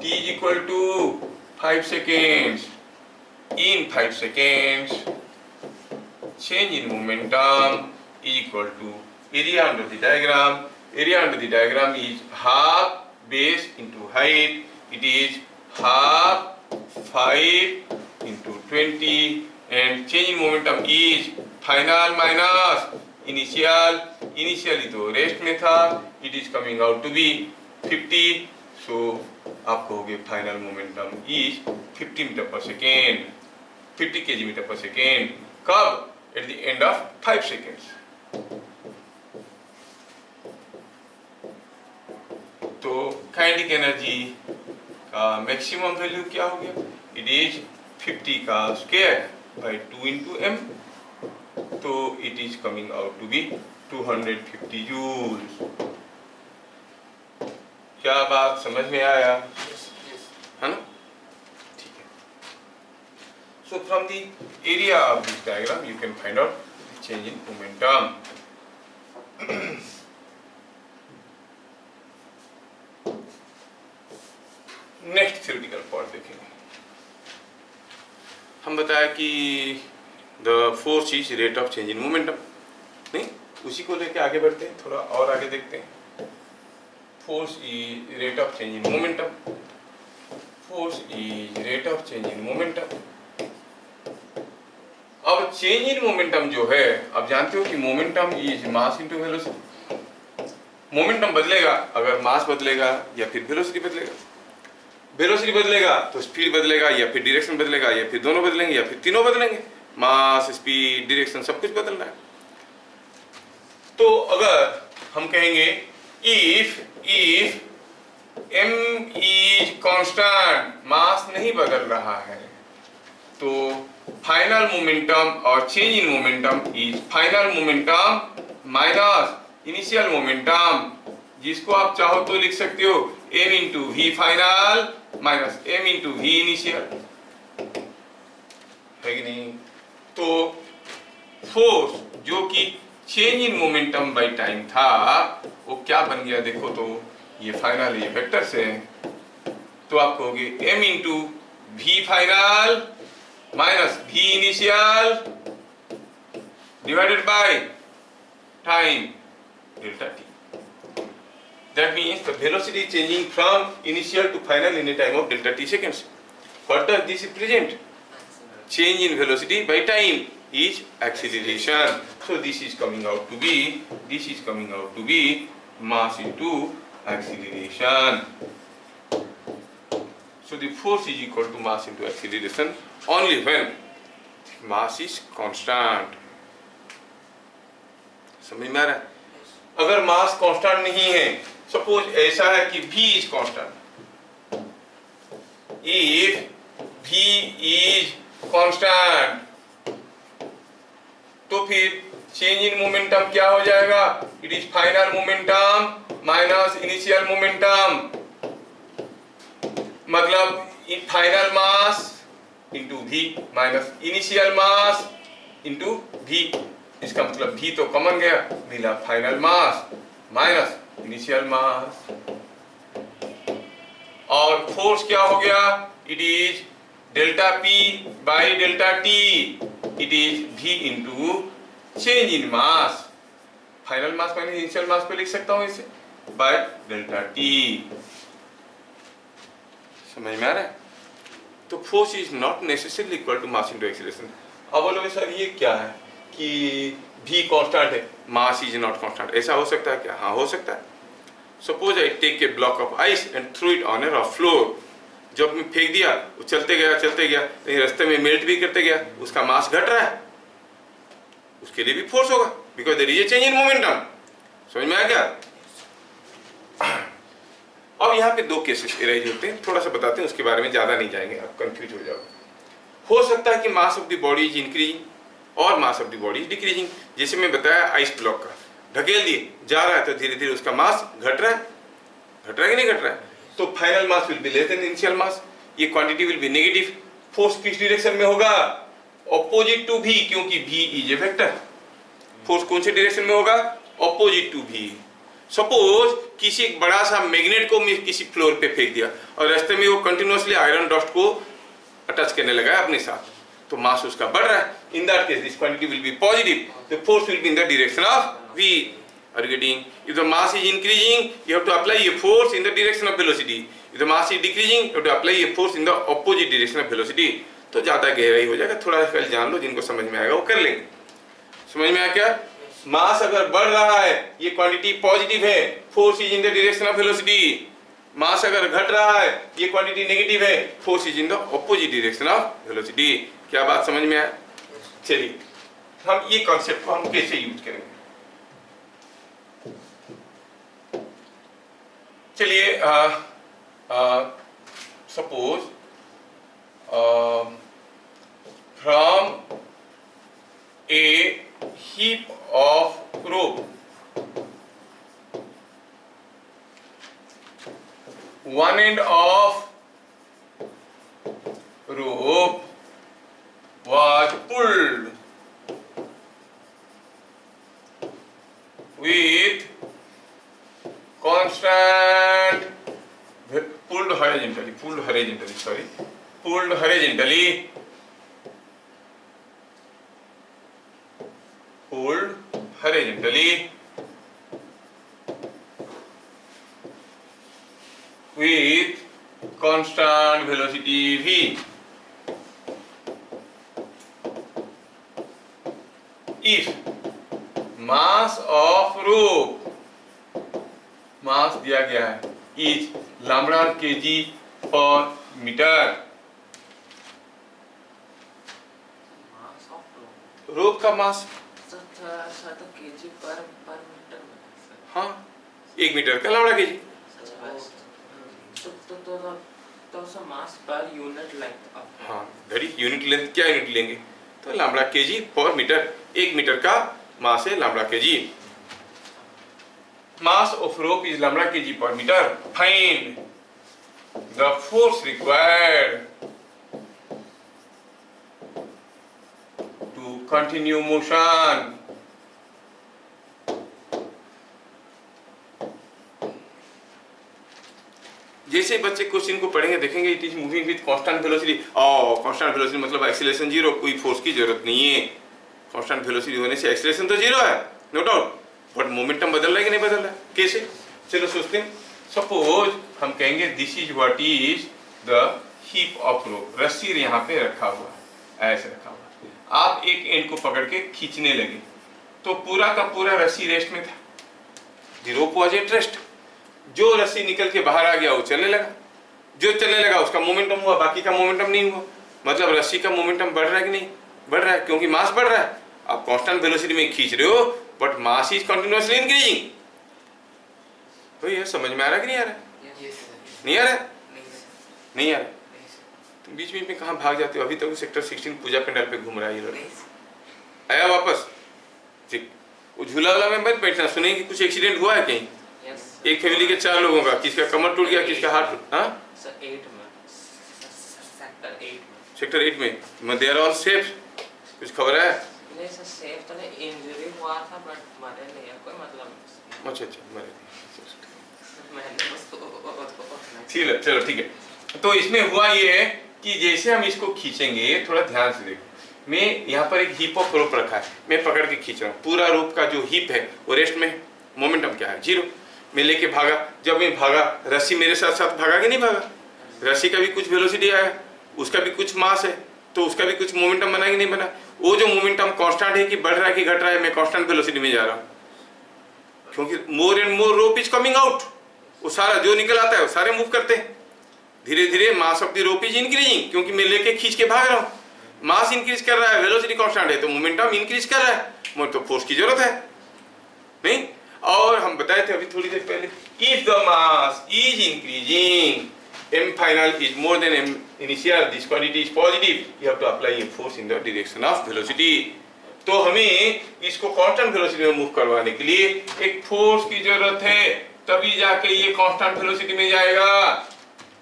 t is equal to 5 seconds. In 5 seconds, change in momentum is equal to area under the diagram. Area under the diagram is half base into height. It is half 5 into 20, and change in momentum is final minus initial. Initially तो rest में था, it is coming out to be 50. So आप कहोगे final momentum is 50 meter पर second, 50 kg metre पर second. कब? At the end of 5 seconds. तो kinetic energy का मैक्सिमम वैल्यू क्या हो गया? इट इज 50 का स्क्वायर बाय 2 into m. तो it is coming out to be 250 joules. क्या बात समझ में आया? है ना? ठीक है. So from the area of this diagram you can find out the change in momentum. Next theoretical part देखेंगे. हम बताया कि the force is rate of change in momentum. नहीं, उसी को लेके आगे बढ़ते हैं, थोड़ा और आगे देखते हैं. Force is rate of change in momentum. Force is rate of change in momentum. अब चेंज इन मोमेंटम जो है, आप जानते हो कि momentum is mass into velocity. Momentum बदलेगा अगर मास बदलेगा या फिर वेलोसिटी बदलेगा. वेलोसिटी बदलेगा तो स्पीड बदलेगा, या फिर डायरेक्शन बदलेगा, या फिर दोनों बदलेंगे, या फिर तीनों बदलेंगे. मास, स्पीड, डायरेक्शन सब कुछ बदल रहा है. तो अगर हम कहेंगे if m is constant, mass नहीं बदल रहा है, तो फाइनल मोमेंटम और change in momentum is final momentum minus initial momentum, जिसको आप चाहो तो लिख सकते हो m into v final minus m into v initial. है कि नहीं? तो फोर्स जो कि change in momentum by time था, वो क्या बन गया? देखो तो ये फाइनल, ये वेक्टर से, तो आप कहोगे m into v final minus v initial divided by time delta t. That means the velocity is changing from initial to final in a time of delta t seconds. What does this represent? Change in velocity by time is acceleration. So this is coming out to be mass into acceleration. So the force is equal to mass into acceleration only when mass is constant. समझ में आ रहा है? अगर mass constant नहीं है, suppose ऐसा है कि v is constant. If v is constant, तो फिर चेंज इन मोमेंटम क्या हो जाएगा? It is final momentum minus initial momentum. मतलब final mass into v minus initial mass into v. इसका मतलब v तो कॉमन गया, मिला final mass minus initial mass. और फोर्स क्या हो गया? It is delta p by delta t. It is v into change in mass. Final mass minus initial मास पे लिख सकता हूं इसे बाय डेल्टा t. समझ में आ रहा है? तो force is not necessarily equal to mass into acceleration. अब बोलोगे सर ये क्या है कि v कांस्टेंट है, मास इज नॉट कांस्टेंट. ऐसा हो सकता है क्या? हाँ, हो सकता है. Suppose I take a block of ice and throw it on a rough floor. जब मैं फेंक दिया, वो चलते गया, लेकिन रास्ते में मेल्ट भी करते गया, उसका मास घट रहा है, उसके लिए भी फोर्स होगा, because there is a change in momentum. समझ में आ गया? अब यहाँ पे दो केसेस एराइज होते हैं, थोड़ा सा बताते हैं, उसके बारे में ज्यादा नहीं जाएंगे, आप कंफ्यूज हो जाओगे. हो सकता है कि mass of the body is increasing और mass of the body is decreasing. जैसे मैं बताया आइस ब्लॉक का, ढकेल दिए, जा रहा है तो धीरे धीरे उसका मास घट रहा है कि नहीं घट रहा है? तो final mass will be less than initial mass. ये quantity will be negative. Force किस डायरेक्शन में होगा? ऑपोजिट टू v, क्योंकि v is a vector. Force कौन से डायरेक्शन में होगा? Opposite to v। सपोज किसी एक बड़ा सा मैग्नेट को मैं किसी फ्लोर पे फेंक दिया और रास्ते में वो कंटिन्यूअसली आयरन डस्ट को अटैच करने लगा है अपने साथ, तो मास उसका बढ़ रहा है। In that case this quantity will B positive, the force will be in the direction of v। Are you getting? If the mass is increasing, you have to apply a force in the direction of velocity. If the mass is decreasing, you have to apply a force in the opposite direction of velocity. तो ज़्यादा गहराई हो जाएगा, थोड़ा सा कल जान लो, जिनको समझ में आएगा वो कर लेंगे। समझ में आया क्या? मास अगर बढ़ रहा है, ये क्वांटिटी पॉजिटिव है, force is in the direction of velocity. Mass अगर घट रहा है, ये क्वांटिटी नेगेटिव है, force is in the opposite direction of velocity. क्या बात समझ में आया? चलिए हम ये कॉन्सेप्ट को हम कैसे यूज करेंगे। चलिए suppose from A heap of rope, one end of rope was pulled with constant pulled horizontally with constant velocity v. If mass of rope, मास दिया गया है इज लैम्ब्डा kg पर मीटर, रोप का मास kg पर मीटर में। हाँ, 1 मीटर का lambda kg। तो मास पर यूनिट लेंथ। हाँ, धरी यूनिट लेंथ, क्या यूनिट लेंगे? तो लैम्ब्डा kg पर मीटर, 1 मीटर का मास है lambda kg। Mass of rope is lambda kg per meter. Find the force required to continue motion. जैसे बच्चे क्वेश्चन को पढ़ेंगे देखेंगे it is moving with constant velocity. Constant velocity मतलब एक्सीलरेशन जीरो, कोई फोर्स की जरूरत नहीं है। कांस्टेंट वेलोसिटी होने से एक्सीलरेशन तो जीरो है, नो डाउट, बट मोमेंटम बदल रहा है कि नहीं बदल रहा है? कैसे? चलो सोचते हैं। सपोज हम कहेंगे this is what is the heap of rope. रस्सी यहाँ पे रखा हुआ है, ऐसे रखा हुआ है। आप एक एंड को पकड़ के खींचने लगे तो पूरा का पूरा रस्सी रेस्ट में था, the rope was at rest. जो रस्सी निकल के बाहर आ गया वो चलने लगा, जो चलने लगा उसका मोमेंटम हुआ, बाकी का मोमेंटम नहीं हुआ। मतलब रस्सी का मोमेंटम बढ़ रहा है कि नहीं? बढ़ रहा है, क्योंकि मास बढ़ रहा है। आप कांस्टेंट वेलोसिटी में खींच रहे हो but mass is continuously increasing. भैया समझ में आ रहा है कि नहीं आ रहा है? नहीं आ रहा है? नहीं आ रहा है? तो बीच बीच में कहाँ भाग जाते हो? अभी तक सेक्टर 16 पूजा पंडाल पे घूम रहा है ये लोग। आया वापस? ठीक, वो झूला वाला में मत बैठना, सुने कि कुछ एक्सीडेंट हुआ है कहीं? एक फैमिली के 4 लोगों का, किसका कमर टूट गया, किसका हाथ टूट। हाँ, सेक्टर 8 में दे आर ऑल सेफ? कुछ खबर है? नहीं सर, सेफ तो नहीं, इंजरी हुआ था बट मरे नहीं है कोई, मतलब अच्छा मरे। मैंने उसको ठीक है, चलो ठीक है। तो इसमें हुआ ये है कि जैसे हम इसको खींचेंगे, थोड़ा ध्यान से देखो। मैं यहाँ पर एक हीप ऑफ रोप रखा है, मैं पकड़ के खींच रहा हूँ। पूरा रोप का जो हीप है वो रेस्ट में, मोमेंटम क्या है? जीरो। मैं लेके भागा, जब मैं भागा रस्सी मेरे साथ साथ भागा कि नहीं भागा? रस्सी का भी कुछ वेलोसिटी आया, उसका भी कुछ मास है, तो उसका भी कुछ मोमेंटम बना कि नहीं बना? वो जो मोमेंटम कांस्टेंट है कि बढ़ रहा है कि घट रहा है? मैं कांस्टेंट वेलोसिटी में जा रहा हूँ, क्योंकि more and more rope is coming out. वो सारा जो निकल आता है वो सारे मूव करते हैं। धीरे धीरे मास of the rope is increasing, क्योंकि मैं लेके खींच के भाग रहा हूँ। मास इंक्रीज कर रहा है, वेलोसिटी कांस्टेंट है, तो मोमेंटम इंक्रीज कर रहा है, मुझे तो फोर्स की जरूरत है नहीं। और हम बताए थे अभी थोड़ी देर पहले, if the mass is increasing, m final is more than m initial, this quantity is positive, you have to apply a force in the direction of velocity। तो हमें इसको कांस्टेंट वेलोसिटी में मूव करवाने के लिए एक फोर्स की जरूरत है, तभी जाके ये कांस्टेंट वेलोसिटी में जाएगा।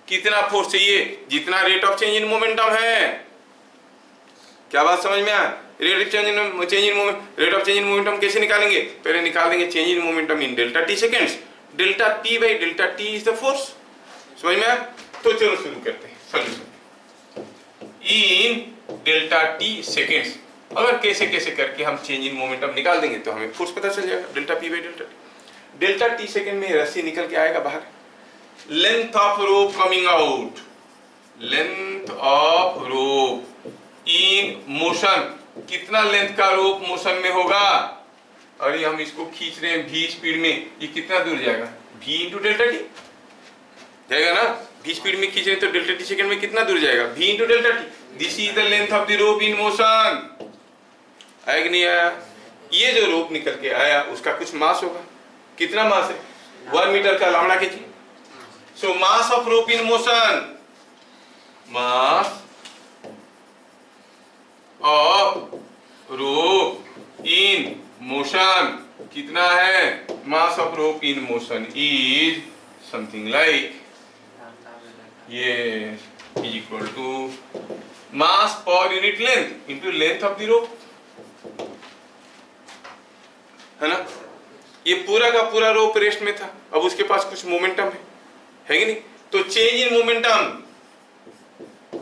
कितना फोर्स चाहिए? जितना rate of change in momentum है। क्या बात समझ में आया? Rate of change in moment, rate of change in momentum कैसे निकालेंगे? पहले निकाल देंगे change in momentum in delta t seconds, delta p by delta t is the force. समझ में आया? तो चलो शुरू करते हैं सॉल्यूशन। इन डेल्टा टी सेकेंड्स अगर कैसे कैसे करके हम चेंज इन मोमेंटम निकाल देंगे तो हमें फोर्स पता चल जाएगा, delta p by delta T. Delta t second में रस्सी निकल के आएगा बाहर, length of rope coming out, length of rope in motion, कितना लेंथ का रोप मोशन में होगा, और ये हम इसको खींच रहे हैं v स्पीड में, ये कितना दूर जाएगा? v इंटू डेल्टा टी जाएगा ना, v स्पीड में खींच रहे हैं तो डेल्टा टी सेकेंड में कितना दूर जाएगा? v into delta T. This is the length of the rope in motion. आया कि नहीं आया? ये जो रोप निकल के आया उसका कुछ मास होगा, कितना मास है? 1 मीटर का lambda K G. So mass of rope in motion, mass of rope in motion कितना है? Mass of rope in motion is something like yes is equal to mass per unit length into length of the rope, है ना? ये पूरा का पूरा रोप rest में था, अब उसके पास कुछ मोमेंटम है कि नहीं? तो change in momentum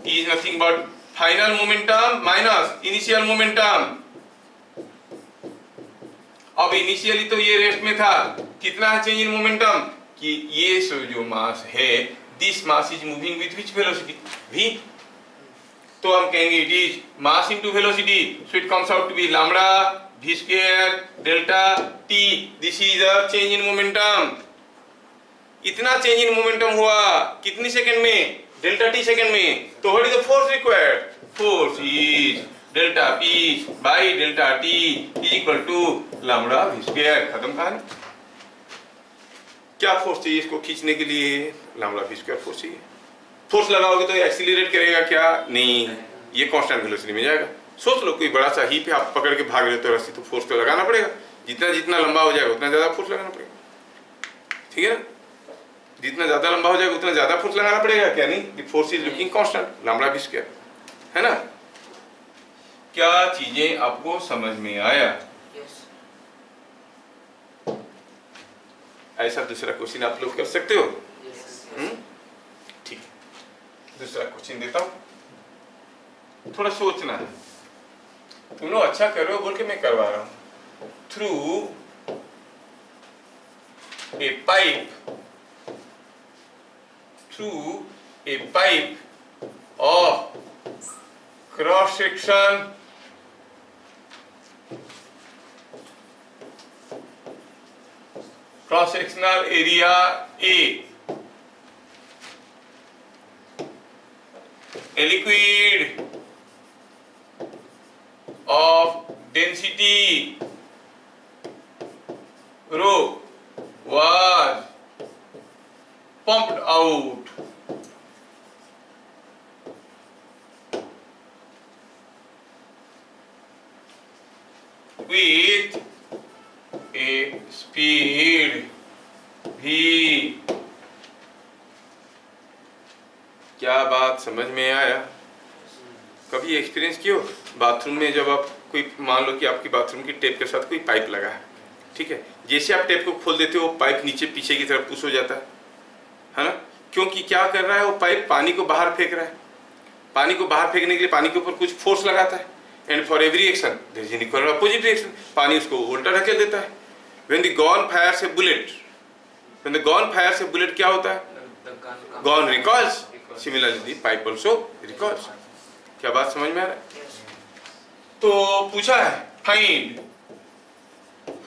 is nothing but final momentum minus initial momentum। अब इनिशियली तो ये रेस्ट में था, कितना है चेंज इन मोमेंटम? कि ये जो मास है, this mass is moving with which velocity? v। तो हम कहेंगे it is mass into velocity, so it comes out to be lambda v square delta t। This is a change in momentum. इतना change in momentum हुआ कितनी second में? Delta t second में। तो what is the force required? Force is delta p by delta t is equal to lambda v square. खत्म कहानी। क्या force चाहिए इसको खींचने के लिए? लैम्डा v स्क्वायर फोर्स चाहिए। फोर्स लगाओगे तो एक्सीलरेट करेगा क्या? नहीं, ये कांस्टेंट वेलोसिटी में जाएगा। सोच लो कोई बड़ा सा हीप है, आप पकड़ के भाग रहे हो तो रस्सी, तो फोर्स तो लगाना पड़ेगा, जितना जितना लंबा हो जाएगा उतना ज्यादा फोर्स लगाना पड़ेगा, ठीक है ना? जितना ज्यादा लंबा हो जाएगा उतना ज्यादा फोर्स लगाना पड़ेगा, क्या नहीं? The force is looking constant, lambda v square, है ना? क्या चीजें आपको समझ में आया? ऐसा दूसरा क्वेश्चन आप लोग कर सकते हो? ठीक, दूसरा क्वेश्चन देता हूं, थोड़ा सोचना है। तुम लोग अच्छा कर रहे हो बोल के मैं करवा रहा हूं। Through a pipe of cross section cross-sectional area A, a liquid of density rho was pumped out with a speed v। क्या बात समझ में आया? कभी एक्सपीरियंस किए हो बाथरूम में, जब आप कोई, मान लो कि आपकी बाथरूम की टेप के साथ कोई पाइप लगा है, ठीक है, जैसे आप टेप को खोल देते हो पाइप नीचे पीछे की तरफ पुश हो जाता है ना? क्योंकि क्या कर रहा है वो पाइप? पानी को बाहर फेंक रहा है। पानी को बाहर फेंकने के लिए पानी के ऊपर कुछ फोर्स लगाता है, and for every action there is an equal opposite reaction. पानी उसको उल्टा ढकेल देता है। When the gun fires a bullet, when the gun fires a bullet, क्या होता है? Gun recoils. Similarly, the pipe also recoils. क्या बात समझ में आ रहा है? तो पूछा है find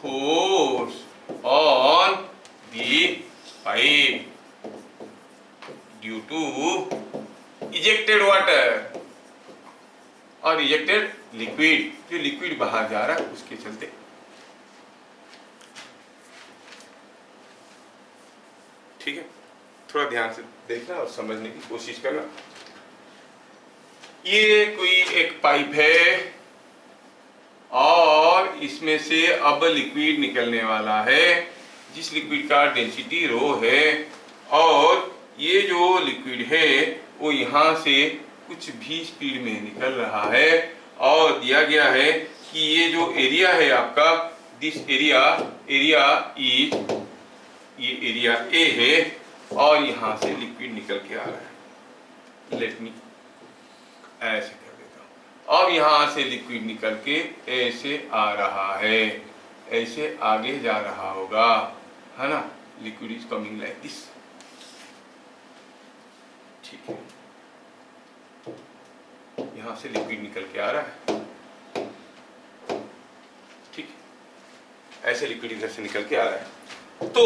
force on the pipe due to ejected water और ejected liquid, जो liquid बाहर जा रहा है उसके चलते। ठीक है, थोड़ा ध्यान से देखना और समझने की कोशिश करना। ये कोई एक पाइप है और इसमें से अब लिक्विड निकलने वाला है, जिस लिक्विड का डेंसिटी रो है, और ये जो लिक्विड है वो यहाँ से कुछ भी स्पीड में निकल रहा है और दिया गया है कि ये जो एरिया है आपका, दिस एरिया इज, ये एरिया ए है और यहां से लिक्विड निकल के आ रहा है। लेट मी ऐसे कर देता हूं। अब यहां से लिक्विड निकल के ऐसे आ रहा है, ऐसे आगे जा रहा होगा, है ना। Liquid is coming like this, ठीक है। यहां से लिक्विड निकल के आ रहा है, ठीक, ऐसे लिक्विड इधर से निकल के आ रहा है। तो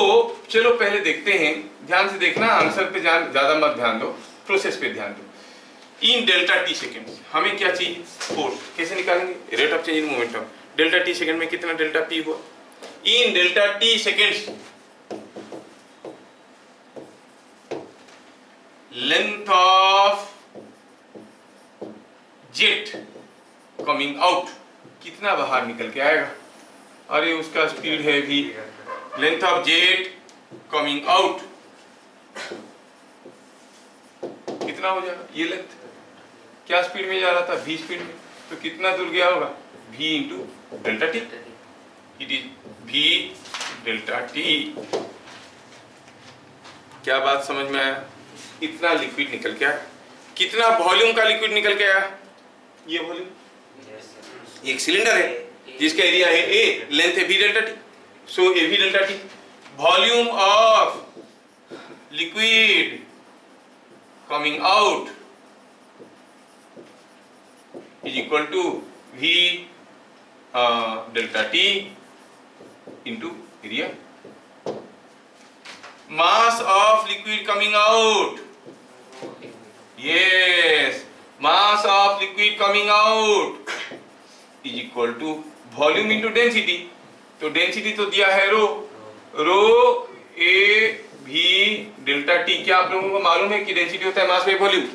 चलो पहले देखते हैं, ध्यान से देखना, आंसर पे ज्यादा मत ध्यान दो, प्रोसेस पे ध्यान दो। इन डेल्टा टी सेकेंड्स हमें क्या चाहिए? फोर्स। कैसे निकालेंगे? Rate of change in momentum. Delta t second में कितना डेल्टा पी हुआ? In delta t seconds length of jet coming out, कितना बाहर निकल के आएगा? अरे उसका स्पीड है भी, length of jet coming out कितना हो जाएगा? ये लेंथ क्या स्पीड में जा रहा था? v स्पीड में, तो कितना दूर गया होगा? v into delta t, it is v delta T. क्या बात समझ में आया? इतना लिक्विड निकल के आया। कितना वॉल्यूम का लिक्विड निकल के आया? ये वॉल्यूम, एक सिलेंडर है जिसका एरिया है ए, लेंथ है v delta T, so A V delta T. Volume of liquid coming out is equal to v delta t into area. Mass of liquid coming out, yes, mass of liquid coming out is equal to volume into density. तो density तो दिया है रो, रो ए भी delta T. क्या आप लोगों को मालूम है कि डेंसिटी होता है मास बाय वॉल्यूम?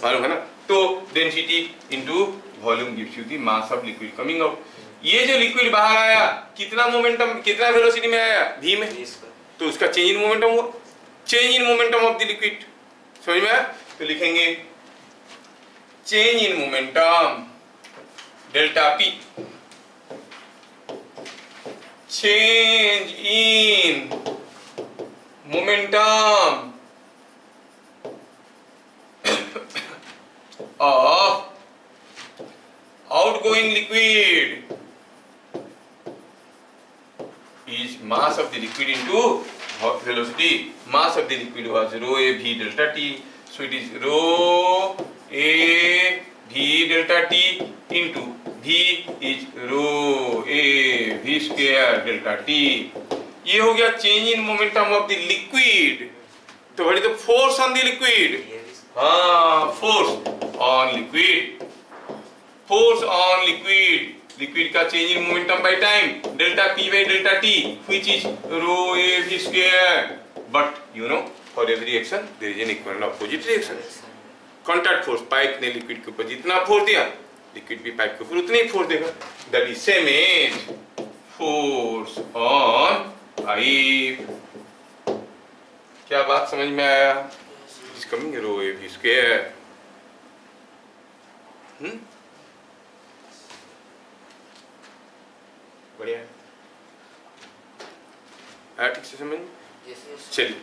मालूम है ना। तो density into volume gives you the mass of liquid coming out. ये जो लिक्विड बाहर आया, कितना मोमेंटम, कितना वेलोसिटी में आया? v में, तो उसका चेंज इन मोमेंटम हुआ, change in momentum of the liquid. समझ में आया? तो लिखेंगे change in momentum delta p, change in momentum of outgoing liquid is mass of the liquid into velocity. Mass of the liquid was rho a v delta t, so it is rho a v delta t into v is rho a v square delta t. ये हो गया change in momentum of the liquid. तो what is the force on the liquid? हाँ, force on liquid, force on liquid, liquid का change in momentum by time, delta p by delta t, which is rho a v square. But you know, for every action there is an equal and opposite reaction. Contact force, pipe ने liquid के ऊपर जितना force दिया, liquid भी pipe के ऊपर उतना ही फोर्स देगा। That is same as force on pipe. क्या बात समझ में आया? Is coming rho a v square. बढ़िया है, ठीक से समझ। चलिए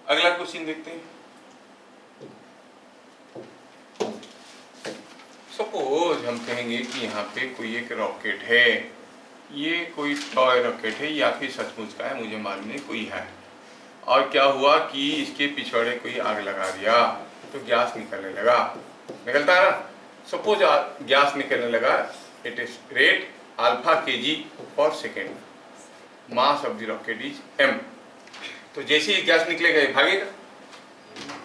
अगला क्वेश्चन देखते हैं। सपोज हम कहेंगे कि यहाँ पे कोई एक रॉकेट है, ये कोई टॉय रॉकेट है या फिर सचमुच का है मुझे मालूम नहीं, कोई है। और क्या हुआ कि इसके पिछवाड़े कोई आग लगा दिया तो गैस निकलने लगा, निकलता है ना। सपोज गैस निकलने लगा, it is rate alpha kg पर second, mass of the rocket is m। तो जैसे ही गैस निकलेगा ये भागेगा,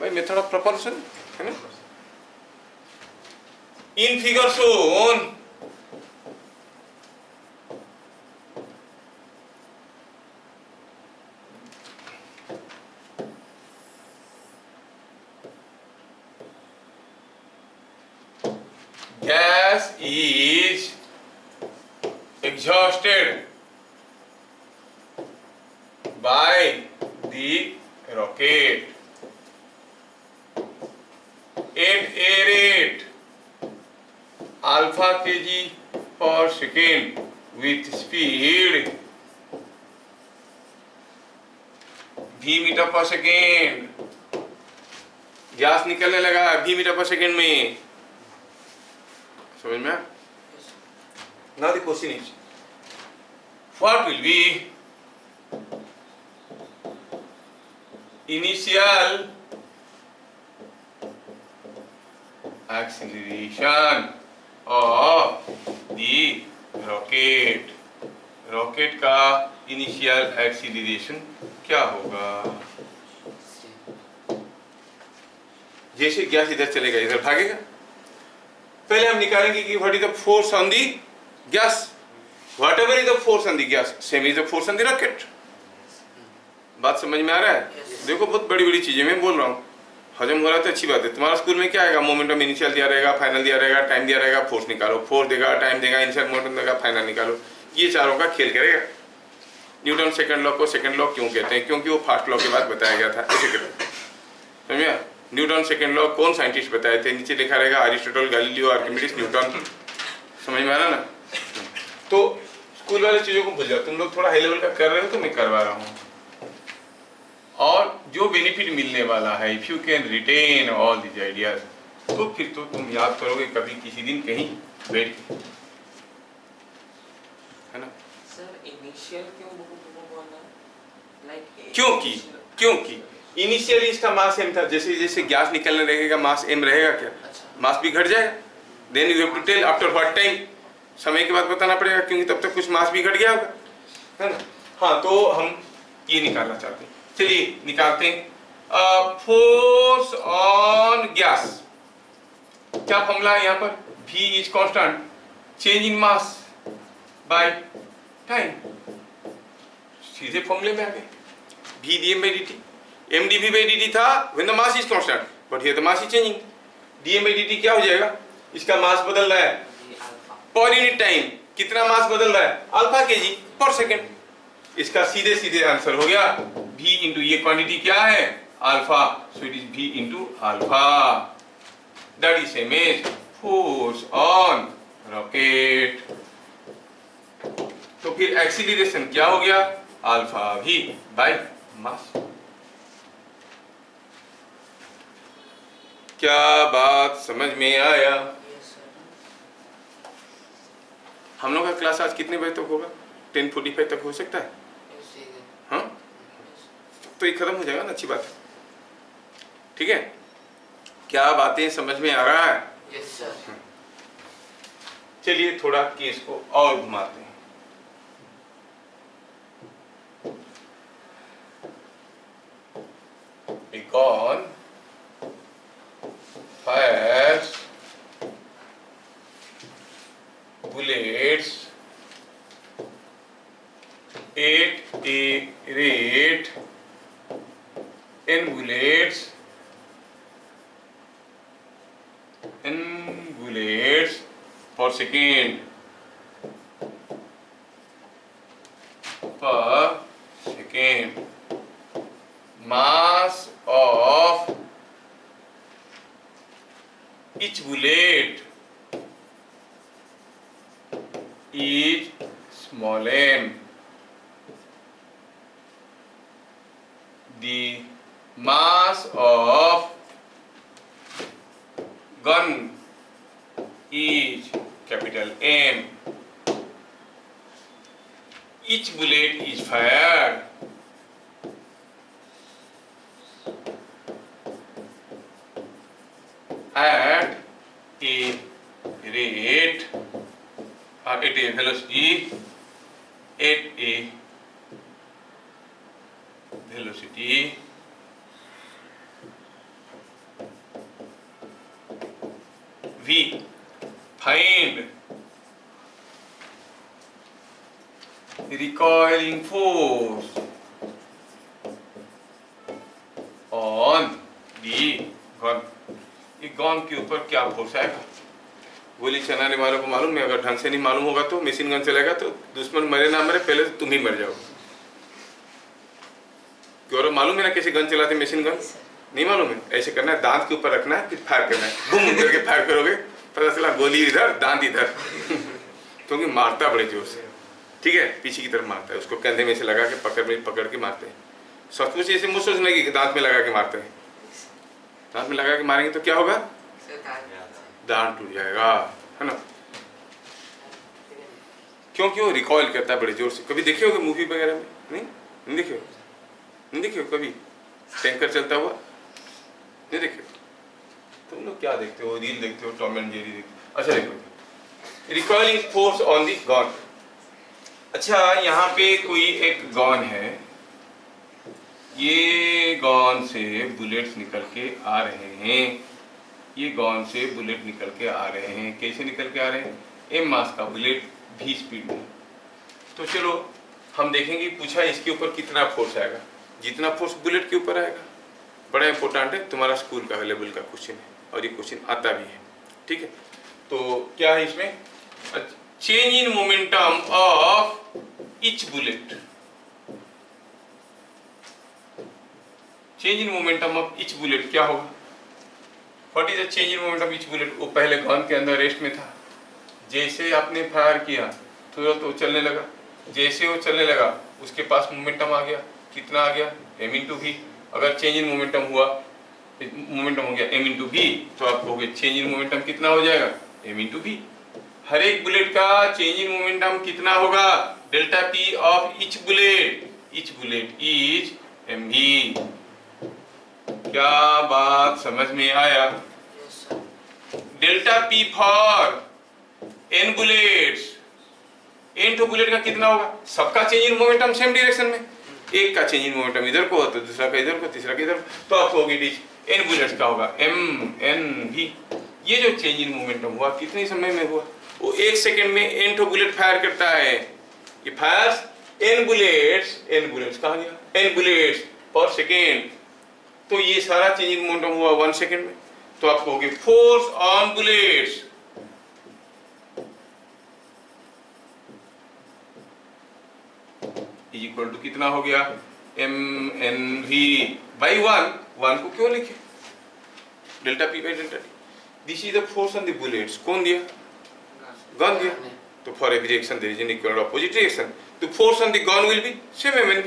भाई मेथड ऑफ प्रोपल्शन है ना। In figure shown gas is exhausted by the rocket at a rate kg per second with speed v meter पर सेकेंड। गैस निकलने लगा v मीटर पर सेकेंड में, समझ में? Now the question is, what will be initial acceleration of the rocket? Rocket का initial acceleration क्या होगा? जैसे गैस इधर चलेगा इधर भागेगा। पहले हम निकालेंगे कि what is the force on the gas, what ever is the force on the gas same is the force on the rocket. बात समझ में आ रहा है? देखो बहुत बड़ी बड़ी चीजें मैं बोल रहा हूँ, हजम हो रहा है तो अच्छी बात है। तुम्हारा स्कूल में क्या आएगा? मोमेंटम इनिशियल दिया रहेगा, फाइनल दिया रहेगा, टाइम दिया रहेगा, फोर्स निकालो, फोर्स देगा, टाइम देगा, इनिशियल मोमेंटम देगा, फाइनल निकालो। ये चारों का खेल करेगा। न्यूटन सेकंड लॉ को सेकंड लॉ क्यों कहते हैं? क्योंकि वो फर्स्ट लॉ के बाद बताया गया था। ऐसे करो, समझिए? न्यूटन सेकंड लॉ कौन साइंटिस्ट बताए थे? नीचे लिखा रहेगा अरिस्टोटल, गैलीलियो, आर्किमिडीज, न्यूटन। समझ में आ रहा ना? तो स्कूल वाली चीजों को भूल जाओ, तुम लोग थोड़ा हाई लेवल का कर रहे हो तो मैं करवा रहा हूँ। और जो बेनिफिट मिलने वाला है, if you can retain all this ideas, तो फिर तो तुम याद करोगे कभी किसी दिन कहीं बैठ के, है ना? सर इनिशियल क्यों बोलना? लाइक क्योंकि इनिशियली इसका मास m था। जैसे जैसे गैस निकलने लगेगा मास m रहेगा क्या? मास भी घट जाएगा। Then you have to tell after what time, समय के बाद बताना पड़ेगा, क्योंकि तब तक कुछ मास भी घट गया होगा, है ना? हाँ, तो हम ये निकालना चाहते हैं। चलिए निकालते हैं। फोर्स ऑन गैस, क्या फॉर्मूला है यहाँ पर? v is constant, change in mass by time. सीधे फॉर्मूले में आ गए। v dm by dt, m dv by dt था when the mass is constant, but here the mass is changing। dm by dt क्या हो जाएगा? इसका मास बदल रहा है पर यूनिट टाइम। कितना मास बदल रहा है? अल्फा केजी पर सेकेंड। इसका सीधे सीधे आंसर हो गया v इंटू ये क्वांटिटी क्या है? Alpha, so it is v into alpha. That is same as force on rocket. तो फिर एक्सीलरेशन क्या हो गया? Alpha v by mass. क्या बात समझ में आया? हम लोग का क्लास आज कितने बजे तक होगा? 10:45 तक हो सकता है? हाँ, तो ये खत्म हो जाएगा ना, अच्छी बात है। ठीक है, क्या बातें समझ में आ रहा है? Yes sir. चलिए थोड़ा केस को और घुमाते हैं। Beacon fires bullets at a rate n bullets per second mass of each bullet is small m. The mass of gun is capital M. Each bullet is fired at a rate or at a velocity v. Find recoiling force on the gun. ये gun के ऊपर क्या force आएगा? गोली चलाने वालों को मालूम है, अगर ढंग से नहीं मालूम होगा तो मशीन गन चलेगा तो दुश्मन मरे ना मरे, पहले तो तुम ही मर जाओगे। क्यों? मालूम है ना कैसे गन चलाते? मशीन गन नहीं मालूम है? ऐसे करना है, दांत के ऊपर रखना है, फिर फायर करना है, बूम करके फायर करोगे पता चला गोली इधर दांत इधर क्योंकि मारता बड़े जोर से, ठीक है, पीछे की तरफ मारता है, उसको कंधे में से लगा के पकड़ के मारते हैं। सचमुच ऐसे मुझ सोचने की दांत में लगा के मारते हैं, दांत में लगा के मारेंगे तो क्या होगा, दांत टूट जाएगा, है ना, क्योंकि वो रिकॉइल करता है बड़े जोर से। कभी देखे होगे मूवी वगैरह में? नहीं देखे हो? नहीं देखे हो कभी टैंकर चलता हुआ? नहीं देखे हो? तुम लोग क्या देखते हो, रील देखते हो, टॉम एंड जेरी देखते हो? अच्छा देखो, recoiling force on the gun. अच्छा, यहाँ पे कोई एक गन है, ये गन से बुलेट्स निकल के आ रहे हैं, ये गन से बुलेट निकल के आ रहे हैं। कैसे निकल के आ रहे हैं? एम मास का बुलेट भी स्पीड में। तो चलो हम देखेंगे, पूछा इसके ऊपर कितना फोर्स आएगा, जितना फोर्स बुलेट के ऊपर आएगा। बड़ा इंपॉर्टेंट है, तुम्हारा स्कूल का लेवल का क्वेश्चन है और ये क्वेश्चन आता भी है, ठीक है। तो क्या है इसमें, change in momentum of each bullet, change in momentum of each bullet क्या होगा? What is the change in momentum of each bullet? वो पहले गन के अंदर रेस्ट में था, जैसे आपने फायर किया तुरंत वो चलने लगा, जैसे वो चलने लगा उसके पास मोमेंटम आ गया, कितना आ गया, m इंटू वी। अगर चेंज इन मोमेंटम हुआ, मोमेंटम हो गया m इंटू वी, तो आप कहोगे चेंज इन मोमेंटम कितना हो जाएगा, m इंटू वी। हर एक बुलेट का चेंज इन मोमेंटम कितना होगा, delta p of each bullet is mv। क्या बात समझ में आया? Delta p for n bullets, n to bullet का कितना होगा, सबका change in momentum same direction में, एक का चेंज इन मोमेंटम इधर को तो दूसरा का इधर को, तीसरा का इधर, तो आपको होगी डिच n बुलेट्स का होगा m/n/v। ये जो चेंज इन मोमेंटम हुआ कितने समय में हुआ, वो 1 सेकंड में n टू बुलेट फायर करता है, ये फायर्स n बुलेट्स कहाँ गया, n बुलेट्स पर सेकेंड। तो ये सारा चेंज इन मोमेंटम हुआ 1 सेकंड में, तो आपको होगी force on bullets is equal to कितना हो गया, m/n/v बाई 1 को क्यों लिखे, delta p by delta t। This is the force on the bullets. कौन दिया, गन दिया। तो for every reaction there is an equal opposite reaction, तो force on the gun will be same m/n/v,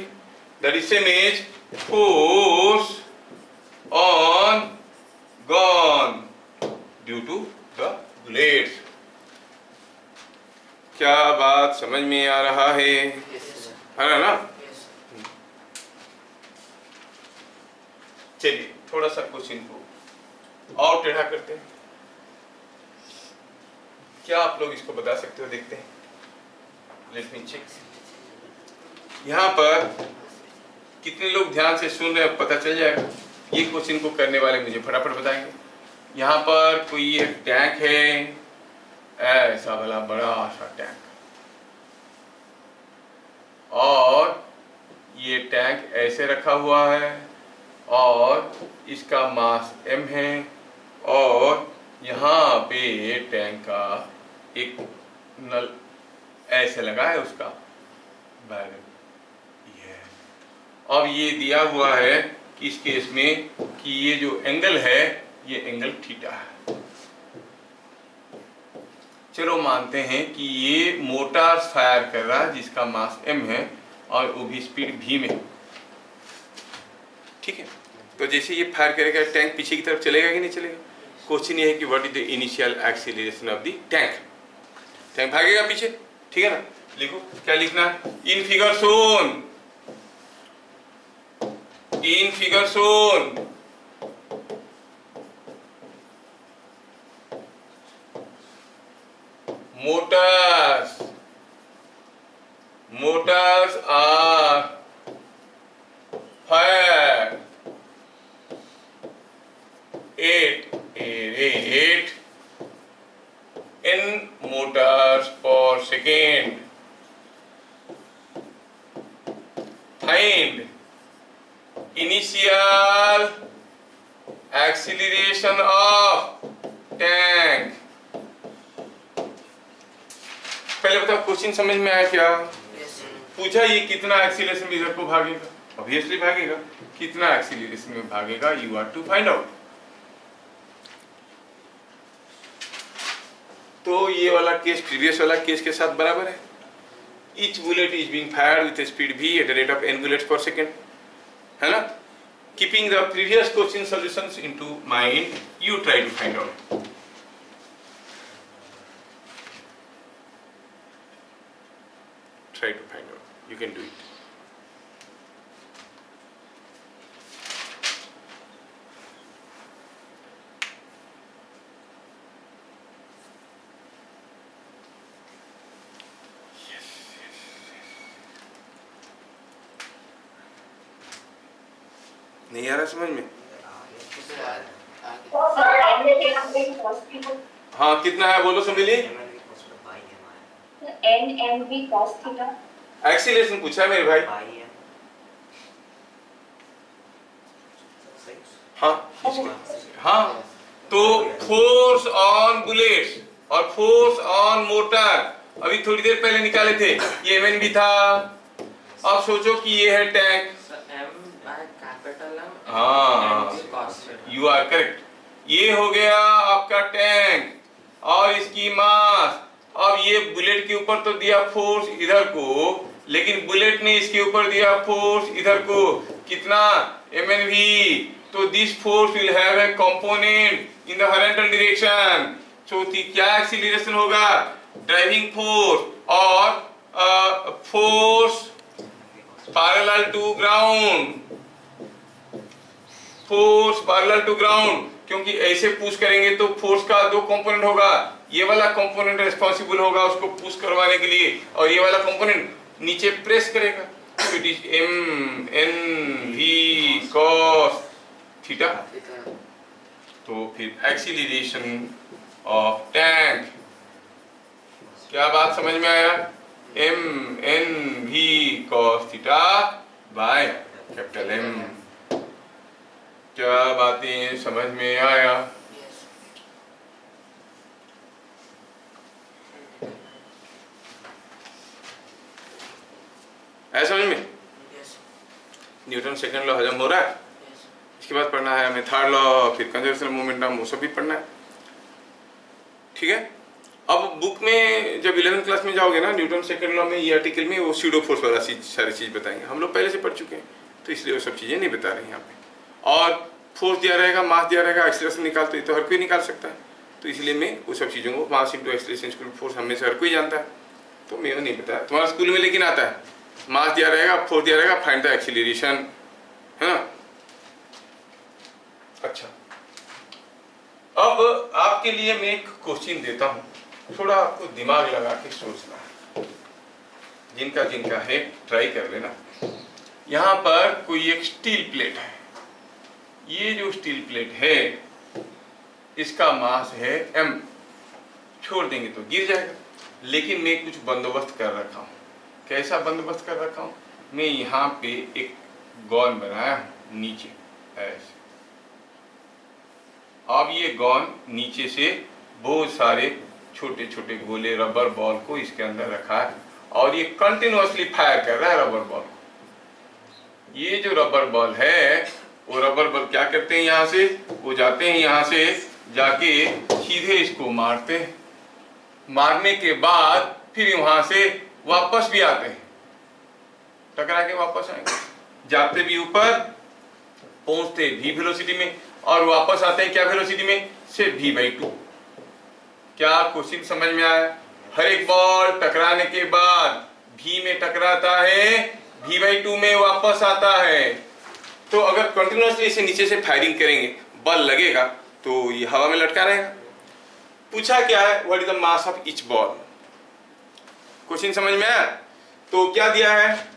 that is same as force on gun due to the bullets. क्या बात समझ में आ रहा है ना? चलिए थोड़ा सा क्वेश्चन को और टेढ़ा करते हैं, क्या आप लोग इसको बता सकते हो, देखते हैं, लेट मी चेक। यहाँ पर कितने लोग ध्यान से सुन रहे हैं पता चल जाएगा, ये क्वेश्चन को करने वाले मुझे फटाफट बताएंगे। यहाँ पर कोई एक टैंक है, ऐसा वाला बड़ा सा टैंक, और ये टैंक ऐसे रखा हुआ है और इसका मास m है, और यहाँ पे टैंक का एक नल ऐसे लगा है, उसका बैरल ये। अब ये दिया हुआ है कि इस केस में कि ये जो एंगल है ये एंगल थीटा है। चलो मानते हैं कि ये मोटर फायर कर रहा है जिसका मास m है और वो भी स्पीड v में, ठीक है। तो जैसे ये फायर करेगा टैंक पीछे की तरफ चलेगा कि नहीं चलेगा। क्वेश्चन ये है कि what is the initial acceleration of the tank, tank भागेगा पीछे, ठीक है ना। लिखो क्या लिखना है, in figure shown motors are fired at a rate n motors per second. Find initial acceleration of tank. पहले बताओ क्वेश्चन समझ में आया क्या? पूछा ये कितना एक्सीलरेशन में इधर को भागेगा, ऑब्वियसली भागेगा, कितना एक्सीलरेशन में भागेगा, you are to find out. तो ये वाला केस प्रीवियस वाला केस के साथ बराबर है। Each bullet is being fired with speed v at the rate of n bullets पर सेकेंड, है ना। Keeping the previous question solutions into mind, you try to find out. Try to find out. You can do it. नहीं आ रहा समझ में? हाँ, कितना है बोलो Samili? NMV cos theta. Acceleration पूछा है मेरे भाई। हाँ हाँ, तो फोर्स ऑन बुलेट्स और फोर्स ऑन मोटर अभी थोड़ी देर पहले निकाले थे, ये एमएन भी था। अब सोचो कि ये है टैंक, हाँ यू आर करेक्ट, ये हो गया आपका टैंक और इसकी मास। अब ये बुलेट के ऊपर तो दिया फोर्स इधर को, लेकिन बुलेट ने इसके ऊपर दिया फोर्स इधर को, कितना mnv। तो this force will have a component in the horizontal direction. चौथी क्या एक्सीलरेशन होगा? ड्राइविंग फोर्स और force parallel to ground, force parallel to ground, क्योंकि ऐसे पुश करेंगे तो फोर्स का दो कंपोनेंट होगा, ये वाला कंपोनेंट रिस्पांसिबल होगा उसको पुश करवाने के लिए और ये वाला कंपोनेंट नीचे प्रेस करेगा। तो it is M N V cos theta. तो फिर एक्सीलरेशन ऑफ टैंक, क्या बात समझ में आया? M N V cos theta by capital M. क्या बातें समझ में आया? है समझ में? न्यूटन सेकंड लॉ हजम हो रहा है। इसके बाद पढ़ना है हमें थर्ड लॉ, फिर कंजर्वेशन मोमेंटम, वो सब भी पढ़ना है, ठीक है। अब बुक में जब 11th क्लास में जाओगे ना, न्यूटन सेकंड लॉ में ये आर्टिकल में वो स्यूडो फोर्स वाला सारी चीज बताएंगे। हम लोग पहले से पढ़ चुके हैं तो इसलिए वो सब चीजें नहीं बता रहे हैं यहाँ पे। और फोर्स दिया रहेगा, मास दिया रहेगा, एक्सीलरेशन निकालते तो हर कोई निकाल सकता है, तो इसलिए मैं वो सब चीज़ों को, मास इंटू एक्सीलरेशन स्क्वायर फोर्स हमें से हर कोई जानता है, तो मैं वो नहीं बताया। तुम्हारा स्कूल में लेकिन आता है, मास दिया रहेगा, फोर्स दिया रहेगा, फाइंड द एक्सीलरेशन, है ना। अच्छा, अब आपके लिए मैं एक क्वेश्चन देता हूँ, थोड़ा आपको दिमाग लगा के सोचना है, जिनका जिनका है ट्राई कर लेना। यहाँ पर कोई एक स्टील प्लेट है, ये जो स्टील प्लेट है इसका मास है m, छोड़ देंगे तो गिर जाएगा, लेकिन मैं कुछ बंदोबस्त कर रखा हूँ। कैसा बंदोबस्त कर रखा हूँ? मैं यहाँ पे एक गॉन बनाया हूँ नीचे ऐसे। अब ये गॉन नीचे से बहुत सारे छोटे छोटे गोले रबर बॉल को इसके अंदर रखा है और ये कंटिन्यूअसली फायर कर रहा है रबर बॉल को। ये जो रबर बॉल है वो रबर बॉल क्या करते हैं, यहाँ से वो जाते हैं, यहाँ से जाके सीधे इसको मारते हैं, मारने के बाद फिर वहां से वापस भी आते हैं, टकरा के वापस आएंगे, जाते भी ऊपर, पहुंचते v वेलोसिटी में और वापस आते हैं क्या वेलोसिटी में से v/2। क्या क्वेश्चन समझ में आया? हर एक बॉल टकराने के बाद v में टकराता है, v/2 में वापस आता है। तो अगर कंटिन्यूअसली इसे नीचे से फायरिंग करेंगे, बल लगेगा तो ये हवा में लटका रहेगा। पूछा क्या है, what is the mass of each ball. Question समझ में आया? तो क्या दिया है,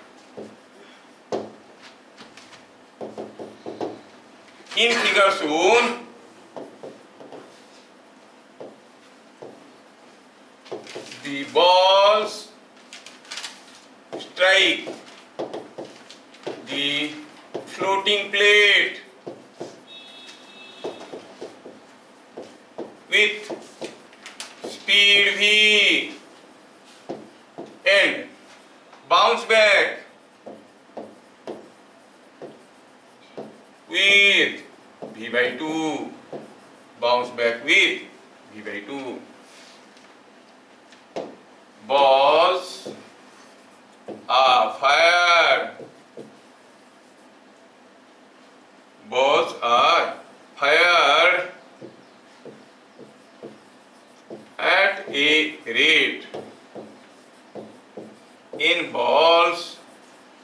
in figure shown the balls strike the floating plate with speed v and bounce back with v/2, bounce back with v/2। balls are fired. Balls are fired at a rate in balls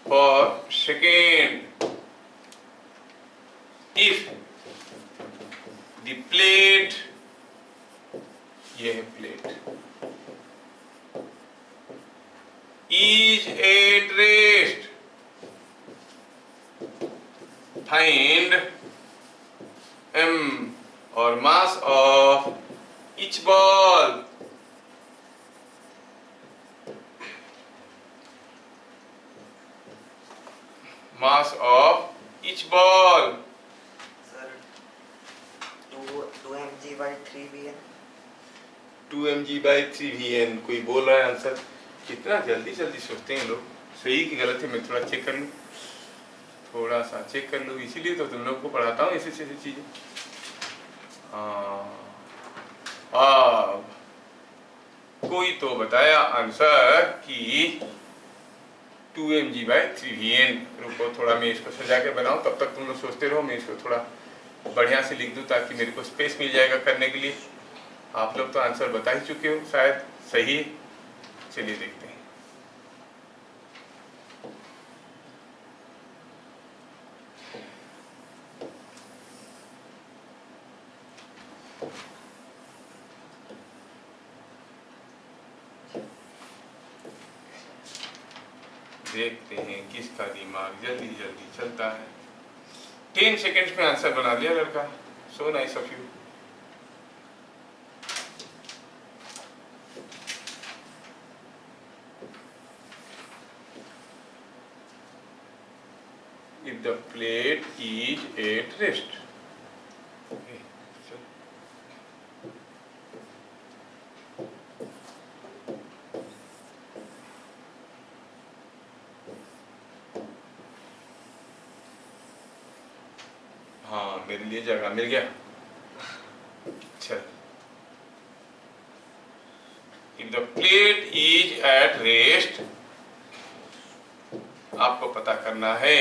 per second if the plate, ये है plate, is at rest. Find m or mass of each ball. Mass of each ball. Sir, 2 mg by 3 vn. 2 mg by 3 vn. कोई बोल रहा है answer? कितना जल्दी जल्दी सोचते हैं लोग। सही की गलत है मैं थोड़ा चेक कर लूँ, थोड़ा सा चेक कर लूँ, इसीलिए तो तुम लोग को पढ़ाता हूँ ऐसी ऐसी चीजें। अब कोई तो बताया आंसर कि 2 mg by 3 vn। रुको थोड़ा मैं इसको सजा के बनाऊं, तब तक तुम लोग सोचते रहो, मैं इसको थोड़ा बढ़िया से लिख दूं ताकि मेरे को स्पेस मिल जाएगा करने के लिए। आप लोग तो आंसर बता ही चुके हो शायद, सही है? चलिए देखते हैं। देखते हैं किसका दिमाग जल्दी जल्दी चलता है। 10 सेकेंड्स में आंसर बना लिया लड़का। So nice of you. If the plate is at rest. Okay. हाँ, मेरे लिए जगह मिल गया। चल। If the plate is at rest, आपको पता करना है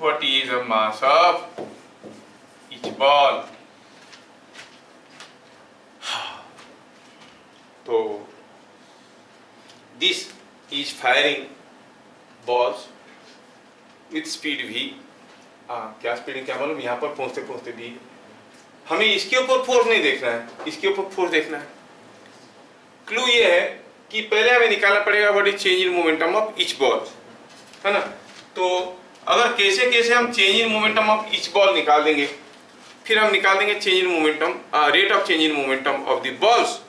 what is the mass of each ball। तो this is firing balls with speed v। क्या स्पीड है क्या मालूम, यहाँ पर पहुंचते पहुंचते भी हमें इसके ऊपर फोर्स नहीं देखना है, इसके ऊपर फोर्स देखना है। क्लू ये है कि पहले हमें निकालना पड़ेगा what is change in momentum of each ball, है ना। तो अगर कैसे कैसे हम change in momentum of each ball निकाल देंगे, फिर हम निकाल देंगे change in momentum, rate of change in momentum of the balls,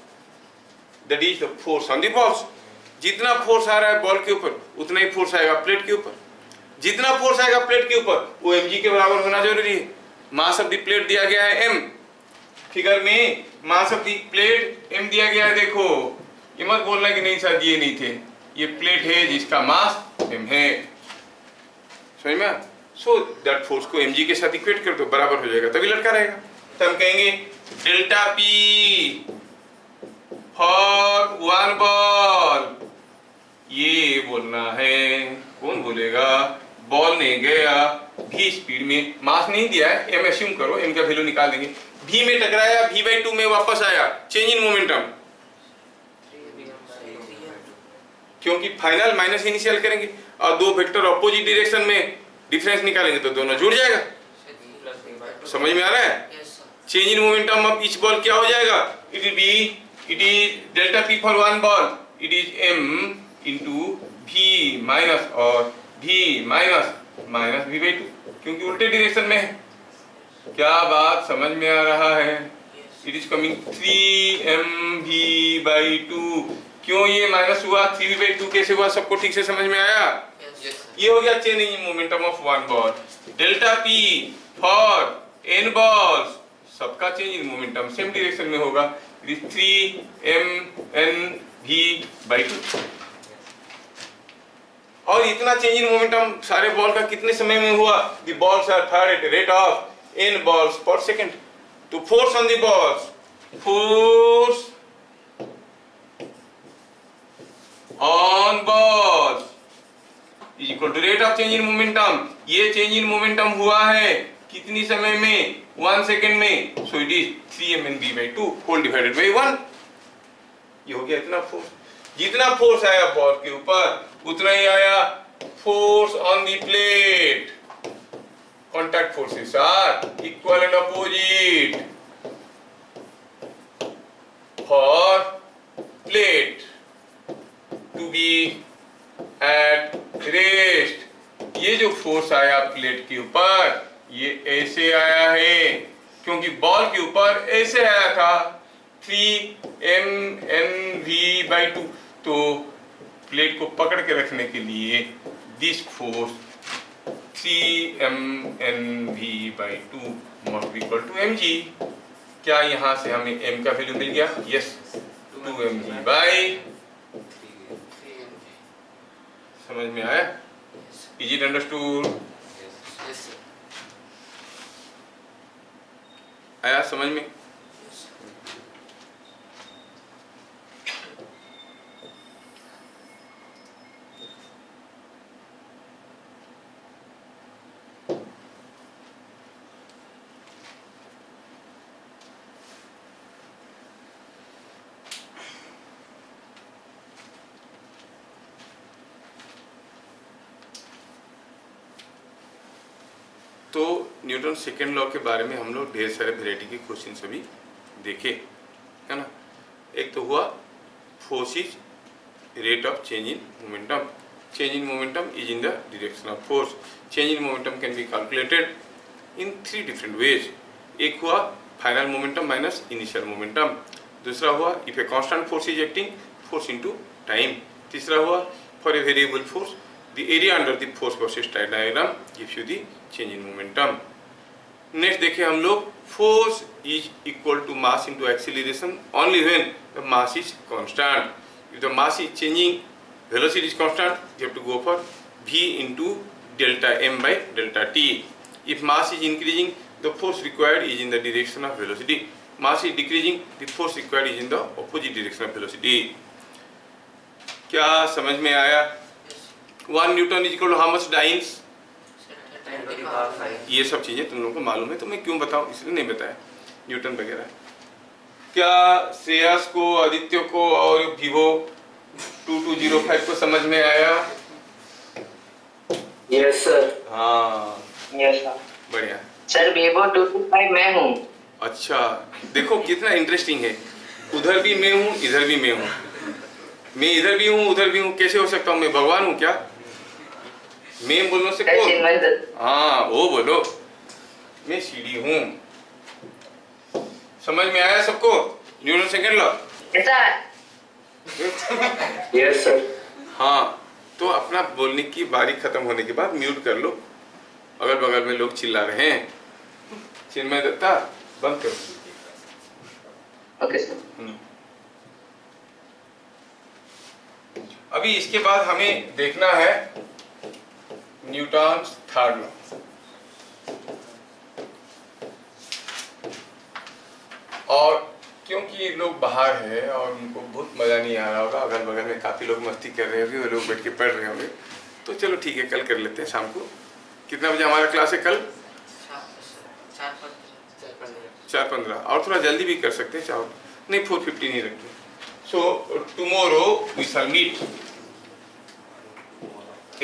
that is the force on the balls. जितना फोर्स आ रहा है बॉल के ऊपर उतना ही फोर्स आएगा प्लेट के ऊपर। जितना फोर्स आएगा प्लेट के ऊपर वो mg के बराबर होना जरूरी है। मास ऑफ द प्लेट दिया गया है m, फिगर में मास ऑफ द प्लेट m दिया गया है। देखो ये मत बोलना कि नहीं सर ये नहीं थे, ये प्लेट है जिसका मास m है, समझ में? सो दैट फोर्स को mg के साथ इक्वेट कर दो, बराबर हो जाएगा, तभी लड़का रहेगा। तो हम कहेंगे delta p for one ball. ये बोलना है, कौन बोलेगा? बॉल ने गया v स्पीड में, मास नहीं दिया है, m एस्यूम करो, m का वैल्यू निकाल देंगे। v में टकराया, v/2 में वापस आया, चेंज इन मोमेंटम, क्योंकि फाइनल माइनस इनिशियल करेंगे और दो वेक्टर ऑपोजिट डायरेक्शन में डिफरेंस निकालेंगे तो दोनों जुड़ जाएगा। समझ में आ रहा है? Change in momentum of each ball क्या हो जाएगा? It is delta p for one ball, it is m into v minus और v माइनस माइनस v/2, क्योंकि उल्टे डायरेक्शन में है। क्या बात समझ में आ रहा है? It is coming 3mv/2। क्यों ये माइनस हुआ, 3v/2 कैसे हुआ, सबको ठीक से समझ में आया? ये हो गया change in momentum of one ball. Delta p for n balls, सबका change in momentum same direction में होगा, इट इज 3mnv/2। और इतना चेंज इन मोमेंटम सारे बॉल का कितने समय में हुआ? The balls are fired at rate of n balls per second। तो force on the balls, force on ball is equal to rate of change in momentum. ये चेंज इन मोमेंटम हुआ है कितनी समय में? 1 सेकेंड में। So it is 3mv/2 whole divided by 1। ये हो गया इतना फोर्स। जितना फोर्स आया बॉल के ऊपर उतना ही आया force on the plate. Contact forces are equal and opposite for plate to be at rest. ये जो फोर्स आया प्लेट के ऊपर ये ऐसे आया है क्योंकि बॉल के ऊपर ऐसे आया था 3mnv/2। तो प्लेट को पकड़ के रखने के लिए this force 3mnv/2 must be equal to mg। क्या यहाँ से हमें m का वैल्यू मिल गया? Yes 2mg/। समझ में आया? Is it understood? Yes, sir. आया समझ में? तो न्यूटन सेकेंड लॉ के बारे में हम लोग ढेर सारे वेराइटी के क्वेश्चन अभी देखे है ना। एक तो हुआ force is rate of change in momentum. Change in momentum is in the direction of force. Change in momentum can be calculated in 3 different ways. एक हुआ final momentum minus initial momentum. दूसरा हुआ if a constant force is acting force into time. तीसरा हुआ for a variable force the area under the force versus time diagram gives you the change in momentum. Next देखें हम लोग force is equal to mass into acceleration only when the mass is constant. If the mass is changing, velocity is constant, you have to go for v into delta m by delta t. If mass is increasing, the force required is in the direction of velocity. Mass is decreasing, the force required is in the opposite direction of velocity. क्या समझ में आया? 1 newton is equal to how much dynes? 10⁵ ये सब चीजें तुम लोगों को मालूम है तो मैं क्यों बताऊं, इसलिए नहीं बताया न्यूटन वगैरह। क्या श्रेयस को, आदित्य को और विवो 2205 को समझ में आया? Yes sir. हाँ यस सर। बढ़िया। सर वीवो 225 मैं हूँ। अच्छा देखो कितना इंटरेस्टिंग है। उधर भी मैं हूँ, इधर भी मैं हूँ। मैं इधर भी हूँ, उधर भी हूँ, कैसे हो सकता हूँ? मैं भगवान हूँ क्या? मैं बोलने से कौन? हाँ वो बोलो, मैं सीढ़ी हूँ। समझ में आया सबको Newton second law? Yes sir. हाँ तो अपना बोलने की बारी खत्म होने के बाद म्यूट कर लो। अगल बगल में लोग चिल्ला रहे हैं। चिन्मय दत्ता बंद करो। Okay sir. अभी इसके बाद हमें देखना है न्यूटन्स थर्ड लॉ। और क्योंकि लोग बाहर है और उनको बहुत मजा नहीं आ रहा होगा, अगल बगल में काफी लोग मस्ती कर रहे होंगे, वो लोग बैठ के पढ़ रहे होंगे, तो चलो ठीक है कल कर लेते हैं शाम को। कितना बजे हमारा क्लास है कल? 4:15। और थोड़ा जल्दी भी कर सकते हैं चाहो, नहीं 4:15 ही रखते हैं। So tomorrow we shall meet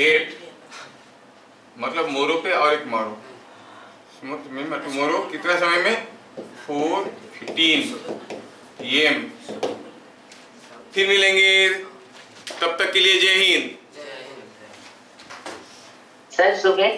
8 मतलब मोरो पे और एक मारो। टुमारो कितना समय में? 4:15 PM। फिर मिलेंगे, तब तक के लिए जय हिंद। सर सुबह